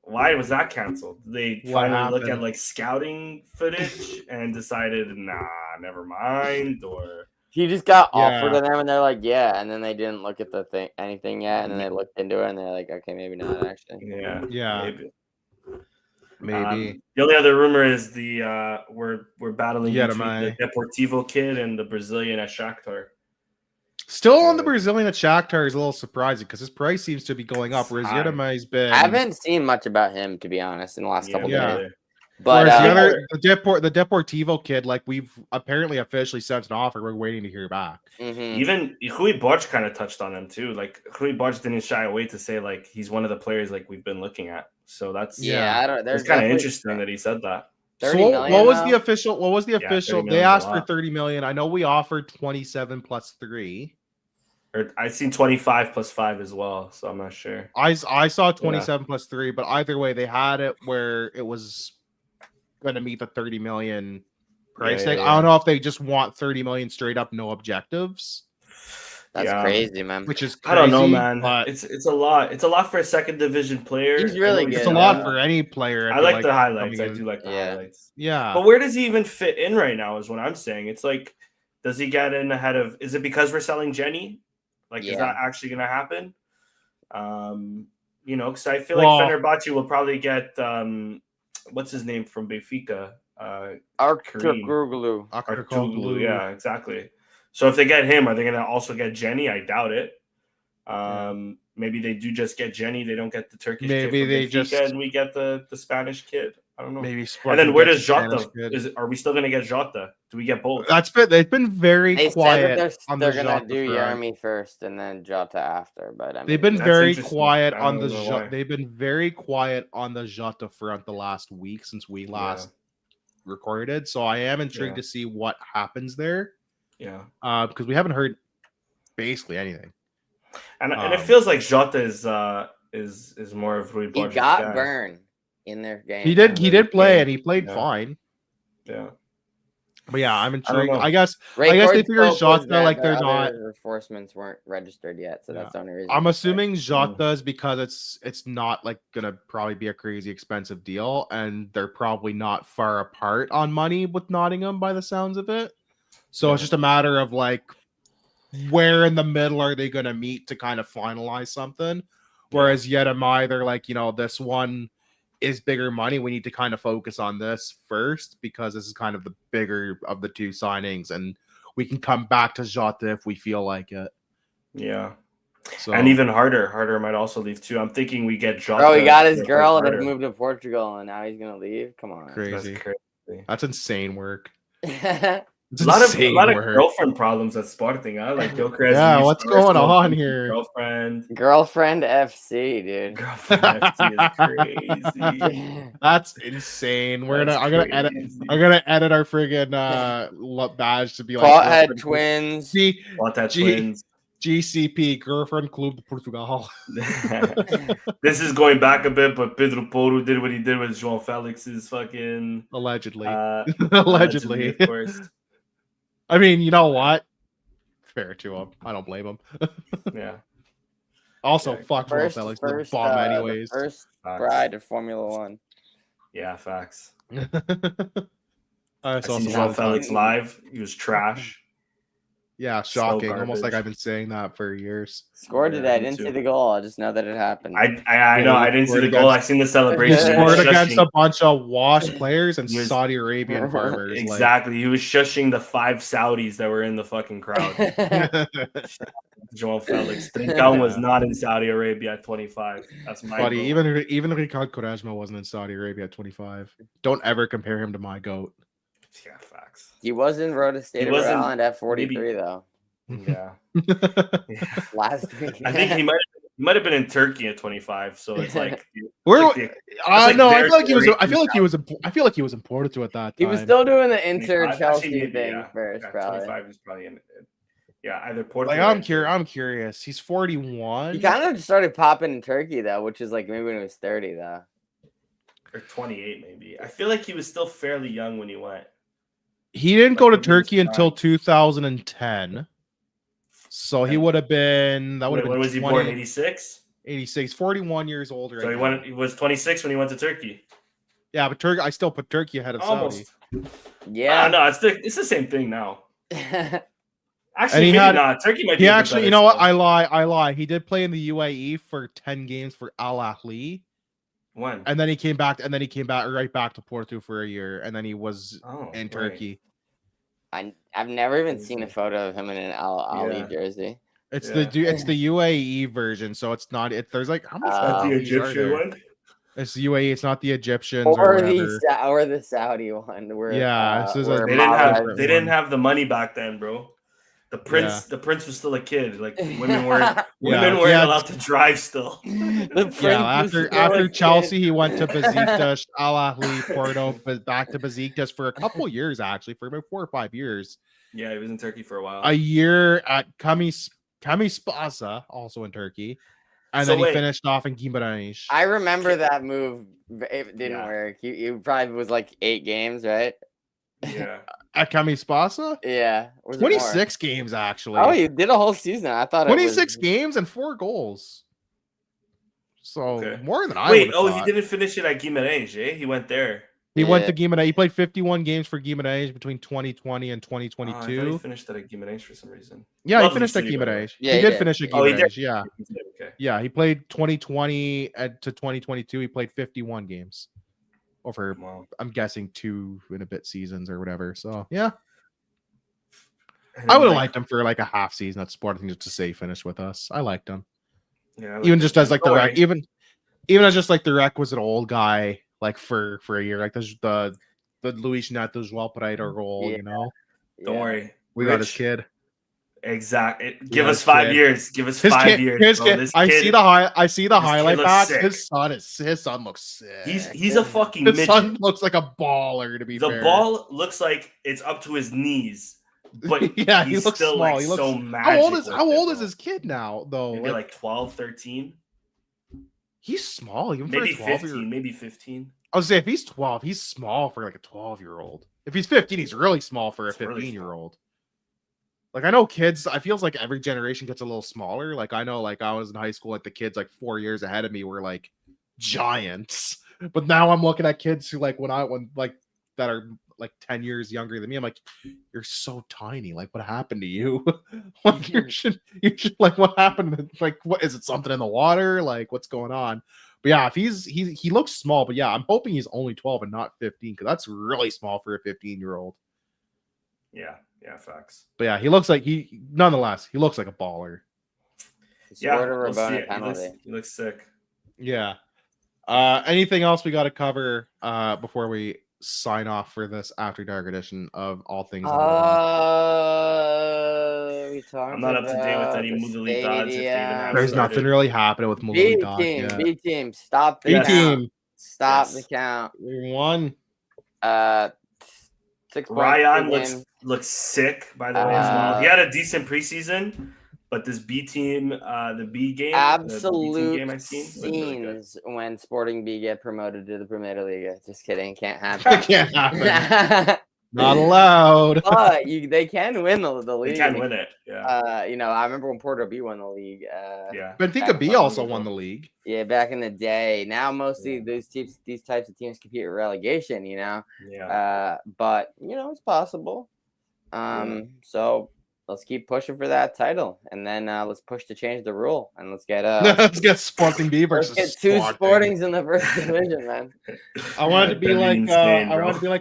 Speaker 3: Why was that canceled? Did they finally look at like scouting footage and decided, nah, never mind, or
Speaker 2: he just got offered to them and they're like, yeah, and then they didn't look at anything yet, and then they looked into it and they're like, okay, maybe not actually.
Speaker 3: Yeah.
Speaker 1: Maybe. Maybe.
Speaker 3: The only other rumor is we're battling
Speaker 1: Yeah,
Speaker 3: between the Deportivo kid and the Brazilian at Shakhtar.
Speaker 1: Still on the Brazilian at Shakhtar is a little surprising because his price seems to be going up. Whereas Yeremay's been.
Speaker 2: I haven't seen much about him, to be honest, in the last couple of days.
Speaker 1: But the Deportivo kid, like we've apparently officially sent an offer. We're waiting to hear back.
Speaker 3: Even Rui Borges kind of touched on him too. Like Rui Borges didn't shy away to say like he's one of the players like we've been looking at. So that's it's kind of interesting that he said that.
Speaker 1: So what was the official? What was the official? They asked for 30 million. I know we offered 27 plus 3.
Speaker 3: Or I've seen 25 plus 5 as well, so I'm not sure.
Speaker 1: I saw 27 plus 3, but either way, they had it where it was going to meet the 30 million price tag. I don't know if they just want 30 million straight up, no objectives.
Speaker 2: That's crazy, man.
Speaker 1: Which is crazy,
Speaker 3: I don't know, man.
Speaker 1: But
Speaker 3: it's a lot. It's a lot for a second division player.
Speaker 2: He's really good.
Speaker 1: It's a lot for any player.
Speaker 3: I like the highlights. I do like the highlights.
Speaker 1: Yeah.
Speaker 3: But where does he even fit in right now is what I'm saying. It's like, does he get in ahead of, is it because we're selling Jenny? Like, is that actually going to happen? Because I feel like Fenerbahce will probably get, what's his name from Benfica?
Speaker 2: Arturoglu.
Speaker 3: Yeah, exactly. So if they get him, are they going to also get Jenny? I doubt it. Maybe they do just get Jenny. They don't get the Turkish kid from Benfica, and we get the Spanish kid. I don't know.
Speaker 1: Maybe.
Speaker 3: And then where does Jota? Are we still going to get Jota? Do we get both?
Speaker 1: They've been very quiet.
Speaker 2: They're going to do Jeremy first and then Jota after. But I mean,
Speaker 1: they've been very quiet on the Jota. They've been very quiet on the Jota front the last week since we last recorded. So I am intrigued to see what happens there.
Speaker 3: Yeah.
Speaker 1: Because we haven't heard basically anything.
Speaker 3: And it feels like Jota is more of Rui Borges'
Speaker 2: He got burned in their game.
Speaker 1: He did play and he played fine.
Speaker 3: Yeah.
Speaker 1: But yeah, I'm intrigued. I guess they figure Jota like they're not
Speaker 2: reinforcements weren't registered yet, so that's the only reason.
Speaker 1: I'm assuming Jota is because it's not like gonna probably be a crazy expensive deal, and they're probably not far apart on money with Nottingham by the sounds of it. So it's just a matter of like where in the middle are they gonna meet to kind of finalize something. Whereas Yeremay, they're like, this one is bigger money. We need to kind of focus on this first because this is kind of the bigger of the two signings, and we can come back to Jota if we feel like it.
Speaker 3: Yeah. So, and even Harder might also leave too. I'm thinking we get Jota.
Speaker 2: Bro, he got his girl that moved to Portugal and now he's gonna leave. Come on.
Speaker 1: Crazy. That's insane work.
Speaker 3: A lot of girlfriend problems at Sporting, huh? Like Gyökeres.
Speaker 1: What's going on here?
Speaker 2: Girlfriend FC, dude.
Speaker 3: Girlfriend FC is crazy.
Speaker 1: That's insane. I'm gonna edit our friggin' badge to be like
Speaker 2: Pothead Twins.
Speaker 3: Twins.
Speaker 1: GCP, Girlfriend Club de Portugal.
Speaker 3: This is going back a bit, but Pedro Porro did what he did with João Felix's fucking
Speaker 1: allegedly,
Speaker 3: of course.
Speaker 1: I mean, you know what? Fair to him. I don't blame him.
Speaker 3: Yeah.
Speaker 1: Also, fuck João Felix, the bomb anyways.
Speaker 2: First bride of Formula One.
Speaker 3: Yeah, facts.
Speaker 1: I
Speaker 3: saw João Felix live. He was trash.
Speaker 1: Yeah, shocking. Almost like I've been saying that for years.
Speaker 2: Scored today. I didn't see the goal. I just know that it happened.
Speaker 3: I know. I didn't see the goal. I seen the celebration.
Speaker 1: He scored against a bunch of washed players and Saudi Arabian farmers.
Speaker 3: Exactly. He was shushing the 5 Saudis that were in the fucking crowd. João Felix. Trincão was not in Saudi Arabia at 25. That's my
Speaker 1: buddy. Even Ricardo Quaresma wasn't in Saudi Arabia at 25. Don't ever compare him to my goat.
Speaker 3: Yeah, facts.
Speaker 2: He was in Rhoda State of Rhode Island at 43, though.
Speaker 3: Yeah.
Speaker 2: Last week.
Speaker 3: I think he might have been in Turkey at 25. So it's like
Speaker 1: I feel like he was imported to at that time.
Speaker 2: He was still doing the Inter Chelsea thing first, probably.
Speaker 3: 25 is probably in. Yeah, either Portugal.
Speaker 1: Like I'm curious. He's 41.
Speaker 2: He kind of started popping in Turkey though, which is like maybe when he was 30 though.
Speaker 3: Or 28 maybe. I feel like he was still fairly young when he went.
Speaker 1: He didn't go to Turkey until 2010. So he would have been
Speaker 3: when was he born? 86?
Speaker 1: 86, 41 years older.
Speaker 3: So he was 26 when he went to Turkey.
Speaker 1: Yeah, but I still put Turkey ahead of Saudi.
Speaker 2: Yeah.
Speaker 3: No, it's the same thing now. Actually,
Speaker 1: maybe
Speaker 3: not. Turkey might be.
Speaker 1: He actually, you know what? I lie. He did play in the UAE for 10 games for Al Ahly.
Speaker 3: When?
Speaker 1: And then he came back, right back to Porto for a year, and then he was in Turkey.
Speaker 2: I've never even seen a photo of him in an Ali jersey.
Speaker 1: It's the UAE version, so it's not. There's like how much?
Speaker 3: The Egyptian one.
Speaker 1: It's the UAE. It's not the Egyptians or
Speaker 2: the Saudi one. Where,
Speaker 3: they didn't have the money back then, bro. The prince was still a kid. Like women weren't allowed to drive still.
Speaker 1: After Chelsea, he went to Besiktas, Al Ahly, Porto, but back to Besiktas for a couple years, actually, for about 4 or 5 years.
Speaker 3: Yeah, he was in Turkey for a while.
Speaker 1: A year at Kamis also in Turkey. And then he finished off in Gimenez.
Speaker 2: I remember that move. It didn't work. He probably was like 8 games, right?
Speaker 3: Yeah.
Speaker 1: At Kamis?
Speaker 2: Yeah.
Speaker 1: 26 games, actually.
Speaker 2: Oh, he did a whole season. I thought
Speaker 1: 26 games and 4 goals. So more than I would have thought.
Speaker 3: He didn't finish it at Gimenez, eh? He went there.
Speaker 1: He went to Gimenez. He played 51 games for Gimenez between 2020 and 2022.
Speaker 3: I thought he finished at Gimenez for some reason.
Speaker 1: Yeah, he finished at Gimenez.
Speaker 2: Yeah,
Speaker 1: he did finish at Gimenez. Yeah.
Speaker 3: Okay.
Speaker 1: Yeah, he played 2020 to 2022. He played 51 games over, I'm guessing, 2 and a bit seasons or whatever. So, yeah. I would have liked him for like a half season at Sporting just to say he finished with us. I liked him. Yeah, even just as like the rec, even as just like the requisite old guy, like for a year, like the Luis Neto João Pereira role, you know.
Speaker 3: Don't worry,
Speaker 1: we got his kid.
Speaker 3: Exactly. Give us 5 years. Give us 5 years.
Speaker 1: I see the highlight back. His son looks sick.
Speaker 3: He's a fucking.
Speaker 1: His son looks like a baller. To be fair,
Speaker 3: the ball looks like it's up to his knees. But
Speaker 1: yeah, he looks
Speaker 3: still
Speaker 1: small.
Speaker 3: Like
Speaker 1: he looks
Speaker 3: so magic.
Speaker 1: How old is his kid now, though?
Speaker 3: Maybe like 12, 13.
Speaker 1: He's small. Even
Speaker 3: maybe
Speaker 1: for a
Speaker 3: 15. Maybe 15.
Speaker 1: I was say if he's 12, he's small for like a 12-year-old. If he's 15, he's really small for a 15-year-old. Like I know kids. I feels like every generation gets a little smaller. Like I know, like I was in high school, like the kids like 4 years ahead of me were like giants. But now I'm looking at kids who like when that are like 10 years younger than me. I'm like, you're so tiny. Like, what happened to you? Like, you should like, what happened? Like, what is it? Something in the water? Like, what's going on? But yeah, if he looks small, but yeah, I'm hoping he's only 12 and not 15 because that's really small for a 15-year-old.
Speaker 3: Yeah, facts.
Speaker 1: But yeah, he looks like he looks like a baller.
Speaker 3: Yeah, we'll see he looks sick.
Speaker 1: Yeah. Anything else we got to cover before we sign off for this After Dark edition of All Things?
Speaker 2: I'm
Speaker 3: not up to date with any Mudali gods.
Speaker 1: There's nothing really happening with Mudali gods yet.
Speaker 2: B team, stop the count. Stop the count.
Speaker 1: We won.
Speaker 2: 6
Speaker 3: Ryan looks sick, by the way, as well. He had a decent preseason, but this B team, the B game,
Speaker 2: absolute scenes when Sporting B get promoted to the Premier League. Just kidding, can't happen.
Speaker 1: Can't happen. Not allowed.
Speaker 2: But they can win the league.
Speaker 3: They can win it. Yeah.
Speaker 2: I remember when Porto B won the league.
Speaker 1: Benfica B also won the league.
Speaker 2: Yeah, back in the day. Now mostly these types of teams compete with relegation.
Speaker 3: Yeah.
Speaker 2: But it's possible. So let's keep pushing for that title, and then let's push to change the rule, and let's get
Speaker 1: Sporting B versus.
Speaker 2: Let's get 2 Sportings in the first division, man.
Speaker 1: I wanted to be like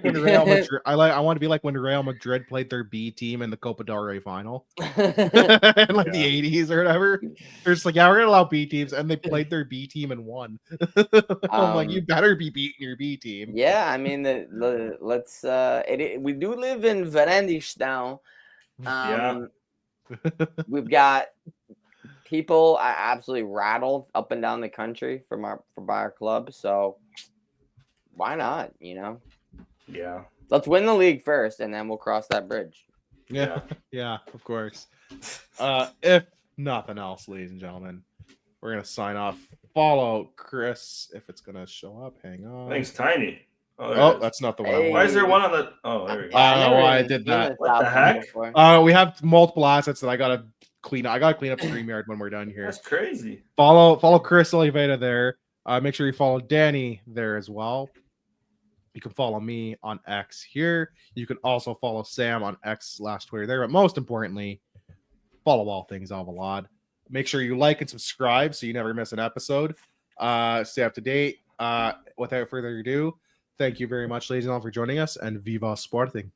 Speaker 1: when Real Madrid. I want to be like when Real Madrid played their B team in the Copa del Rey final, in like the 80s or whatever. They're just like, yeah, we're gonna allow B teams, and they played their B team and won. I'm like, you better be beating your B team.
Speaker 2: Yeah, I mean, let's. We do live in Verandistown. We've got people absolutely rattled up and down the country by our club, so why not?
Speaker 3: Yeah.
Speaker 2: Let's win the league first, and then we'll cross that bridge.
Speaker 1: Yeah, of course. If nothing else, ladies and gentlemen, we're gonna sign off. Follow Chris if it's gonna show up. Hang on.
Speaker 3: Thanks, Tiny.
Speaker 1: Oh, that's not the one.
Speaker 3: Why is there one on the? Oh, there we go.
Speaker 1: I don't know why I did that.
Speaker 3: What the heck?
Speaker 1: We have multiple assets that I gotta clean up. I gotta clean up StreamYard when we're done here.
Speaker 3: That's crazy.
Speaker 1: Follow Chris Oliveira there. Make sure you follow Danny there as well. You can follow me on X here. You can also follow Sam on X/Twitter there. But most importantly, follow All Things Alvalade. Make sure you like and subscribe so you never miss an episode. Stay up to date. without further ado, thank you very much, ladies and gentlemen, for joining us, and Viva Sporting.